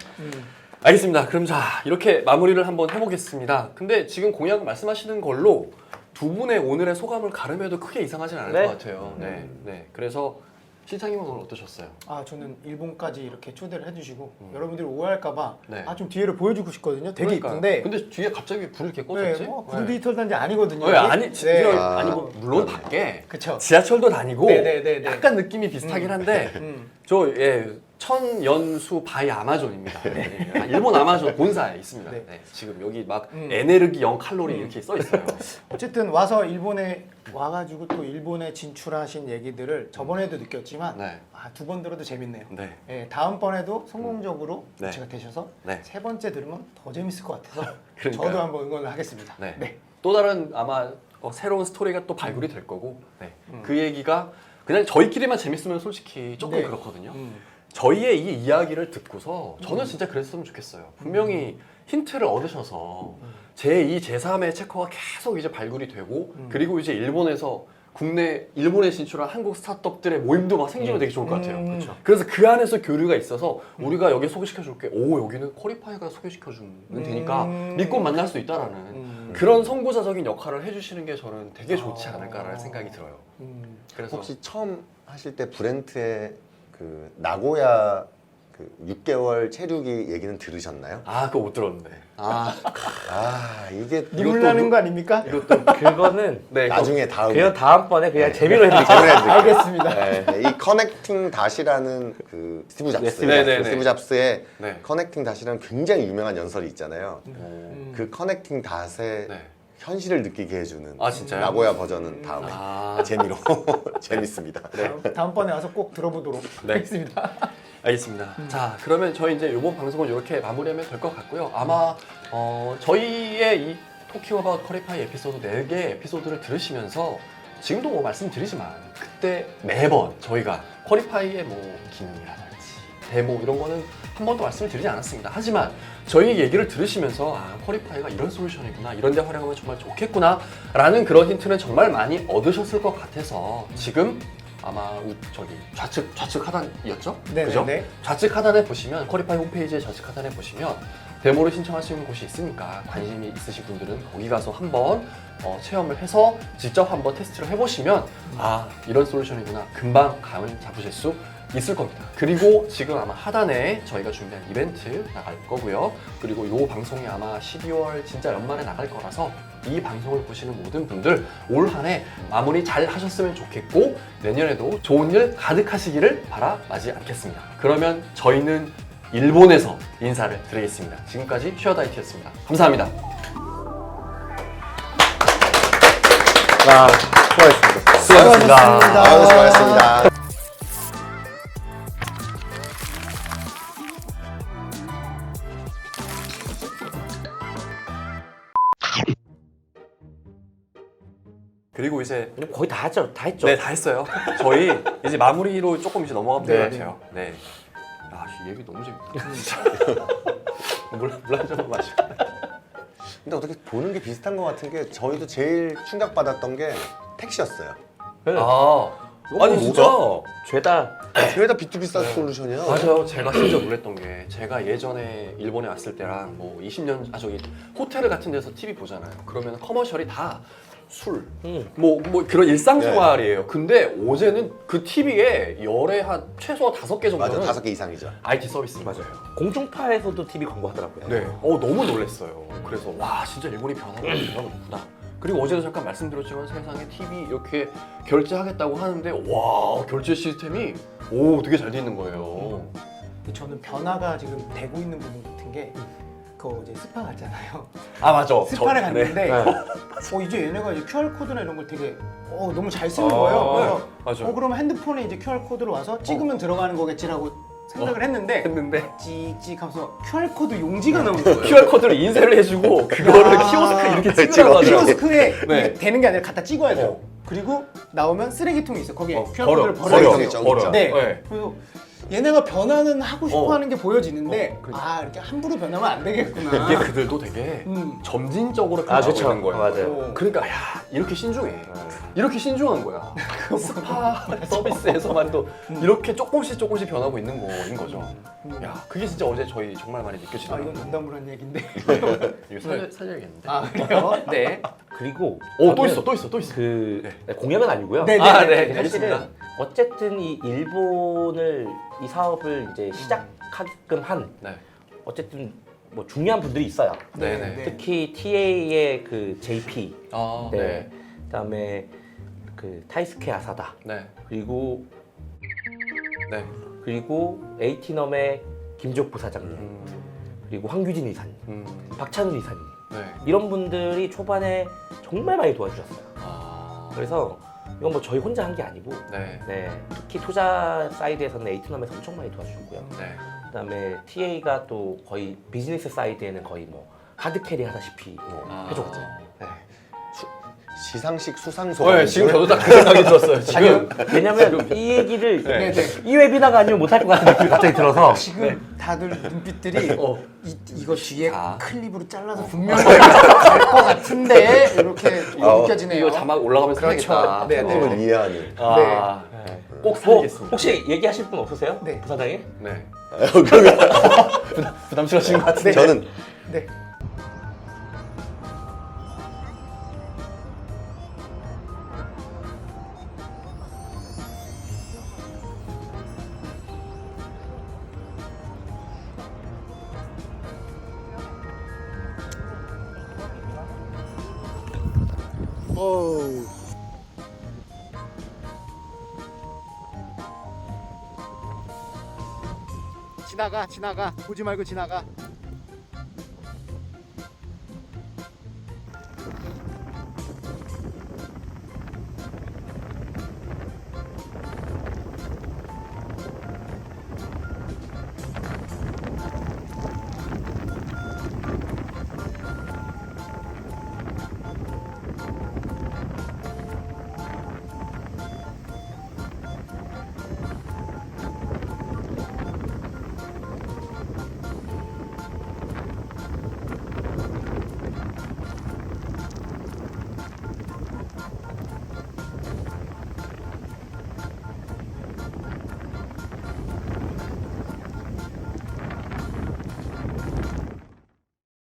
알겠습니다. 그럼 자 이렇게 마무리를 한번 해보겠습니다. 근데 지금 공약 말씀하시는 걸로 두 분의 오늘의 소감을 가름해도 크게 이상하진 않을 네. 것 같아요. 네, 네. 그래서 실장님은 오늘 어떠셨어요? 저는 일본까지 이렇게 초대를 해주시고 여러분들이 오해할까봐 네. 좀 뒤에를 보여주고 싶거든요. 되게 그러니까요. 이쁜데 근데 뒤에 갑자기 불을 이렇게 네, 꺼졌지? 구두 디지털 단지 아니거든요. 아니, 네. 아니고 물론 밖에 그쵸. 지하철도 다니고 네네네네. 약간 느낌이 비슷하긴 한데 저 천연수 바이 아마존입니다. 네. 일본 아마존 본사에 있습니다. 네. 네. 지금 여기 막 에네르기 0칼로리 이렇게 써 있어요. 어쨌든 와서 일본에 와가지고 또 일본에 진출하신 얘기들을 저번에도 느꼈지만 네. 두 번 들어도 재밌네요. 네. 네, 다음번에도 성공적으로 네. 제가 되셔서 네. 세 번째 들으면 더 재밌을 것 같아서 그러니까요. 저도 한번 응원을 하겠습니다. 네. 네. 또 다른 아마 새로운 스토리가 또 발굴이 될 거고 네. 그 얘기가 그냥 저희끼리만 재밌으면 솔직히 조금 네. 그렇거든요. 저희의 이 이야기를 듣고서 저는 진짜 그랬으면 좋겠어요. 분명히 힌트를 얻으셔서 제2, 제3의 체커가 계속 이제 발굴이 되고 그리고 이제 일본에서 일본에 진출한 한국 스타트업들의 모임도 막 생기면 되게 좋을 것 같아요. 그래서 그 안에서 교류가 있어서 우리가 여기 소개시켜 줄게. 오, 여기는 퀄리파이가 소개시켜 주면 되니까 믿고 만날 수 있다라는 그런 선구자적인 역할을 해주시는 게 저는 되게 좋지 않을까라는 생각이 들어요. 그래서 혹시 처음 하실 때 브렌트의 그 나고야 그 6개월 체류기 얘기는 들으셨나요? 그거 못 들었는데. 이게 눈물 나는 거 아닙니까? 그거는 네, 나중에 다음에 그냥 다음번에 그냥 재미로 해드릴게요. 알겠습니다. 네, 이 커넥팅 닷이라는 그 스티브 잡스, 네네네. 스티브 잡스의 네. 커넥팅 닷이라는 굉장히 유명한 연설이 있잖아요. 그 커넥팅 닷의 네. 현실을 느끼게 해주는 아, 진짜요? 나고야 버전은 다음에 재미로 재밌습니다. 다음번에 와서 꼭 들어보도록 네. 하겠습니다. 알겠습니다. 자, 그러면 저희 이제 이번 방송을 이렇게 마무리하면 될 것 같고요. 아마 저희의 이 토킹 어바웃 퀄리파이 에피소드 4개 에피소드를 들으시면서 지금도 뭐 말씀드리지만 그때 매번 저희가 퀄리파이의 뭐 기능이라든지 데모 이런 거는 한 번도 말씀을 드리지 않았습니다. 하지만 저희 얘기를 들으시면서 쿼리파이가 이런 솔루션이구나, 이런 데 활용하면 정말 좋겠구나 라는 그런 힌트는 정말 많이 얻으셨을 것 같아서 지금 아마 저기 좌측 하단이었죠? 네네네. 그죠? 좌측 하단에 보시면 쿼리파이 홈페이지의 좌측 하단에 보시면 데모를 신청할 수 있는 곳이 있으니까 관심이 있으신 분들은 거기 가서 한번 체험을 해서 직접 한번 테스트를 해보시면 이런 솔루션이구나 금방 감을 잡으실 수 있을 겁니다. 그리고 지금 아마 하단에 저희가 준비한 이벤트 나갈 거고요. 그리고 이 방송이 아마 12월 진짜 연말에 나갈 거라서 이 방송을 보시는 모든 분들 올 한 해 마무리 잘 하셨으면 좋겠고 내년에도 좋은 일 가득하시기를 바라마지 않겠습니다. 그러면 저희는 일본에서 인사를 드리겠습니다. 지금까지 슈어다이트였습니다. 감사합니다. 수고하셨습니다. 수고하셨습니다. 수고하셨습니다. 그리고 이제 거의 다 했죠. 다 했죠. 네, 다 했어요. 저희 이제 마무리로 조금 이제 넘어가면 될 것 네. 같아요. 네. 이 얘기 너무 재밌다. 물 한 잔만 마시고. 근데 어떻게 보는 게 비슷한 것 같은 게 저희도 제일 충격받았던 게 택시였어요. 아니 진짜 죄다 죄다 B2B 사스 솔루션이야. 맞아요. 제가 진짜 놀랬던 게 제가 예전에 일본에 왔을 때랑 뭐 20년 저기 호텔 같은 데서 TV 보잖아요. 그러면 커머셜이 다 술, 뭐 그런 일상생활이에요. 근데 어제는 그 TV에 열에 한 최소 5개 정도는 맞아, 5개 이상이죠. IT 서비스 맞아요. 공중파에서도 TV 광고하더라고요. 네. 너무 놀랐어요. 그래서 와 진짜 일본이 변하고 있구나. 그리고 어제도 잠깐 말씀드렸지만 세상에 TV 이렇게 결제하겠다고 하는데 와 결제 시스템이 되게 잘 돼 있는 거예요. 저는 변화가 지금 되고 있는 부분 같은 게 그거 이제 스파 갔잖아요. 맞아. 스파를 갔는데 네. 이제 얘네가 이제 QR 코드나 이런 걸 되게 너무 잘 쓰는 거예요. 그래서 맞아. 그러면 핸드폰에 이제 QR 코드로 와서 찍으면 들어가는 거겠지라고 생각을 했는데 찍찍 하면서 QR 코드 용지가 나오는 거예요. QR 코드를 인쇄를 해주고 그거를 키오스크에 이렇게 찍으라고 하더라고요. 키오스크에 네. 이게 되는 게 아니라 갖다 찍어야 돼요. 그리고 나오면 쓰레기통이 있어. 거기에 QR 버려. 코드를 버려야 버려. 돼요. 버려. 네. 네. 그래서 얘네가 변화는 하고 싶어하는 게 보여지는데 그러니까. 이렇게 함부로 변하면 안 되겠구나. 이게 그들도 되게 점진적으로 아, 변하고 그쵸. 있는 거예요. 맞아요. 그러니까 이렇게 신중해. 이렇게 신중한 거야. 스파 서비스에서만도 이렇게 조금씩 변하고 있는 거인 거죠. 그게 진짜 어제 저희 정말 많이 이건 느껴지더라고요. 농담으로 한 얘기인데. 이거 살려야겠는데. 그래요? 네. 그리고 또 있어. 그 공약은 아니고요. 네, 네, 사실은 알겠습니다. 어쨌든 이 일본을 이 사업을 이제 시작하게끔 한 네. 어쨌든 뭐 중요한 분들이 있어요. 네네. 특히 TA의 그 JP, 네. 그다음에 그 타이스케 아사다, 네. 그리고 네. 에이티넘의 김지옥 부사장님, 그리고 황규진 이사님, 박찬훈 이사님 네. 이런 분들이 초반에 정말 많이 도와주셨어요. 그래서 이건 뭐 저희 혼자 한 게 아니고 네. 특히 투자 사이드에서는 에이티넘에서 엄청 많이 도와주셨고요. 네. 그다음에 TA가 또 거의 비즈니스 사이드에는 거의 뭐 하드캐리 하다시피 해줬죠. 네. 시상식 수상소. 네, 지금 저도 딱 그 생각이 들었어요. 지금. 왜냐면 이 얘기를 네. 이 웨비나가 아니면 못할 것 같은 느낌이 갑자기 들어서 지금 다들 눈빛들이 이거 뒤에 자. 클립으로 잘라서 분명히 갈 것 같은데 이렇게 느껴지네요. 이거 자막 올라가면 써야겠다. 그렇죠. 네, 팀을 이해하는. 꼭 살리겠습니다. 혹시 얘기하실 분 없으세요? 네. 부사장님? 네. 부담스러우신 것 같은데. 저는 네. 어우. 지나가 보지 말고 지나가.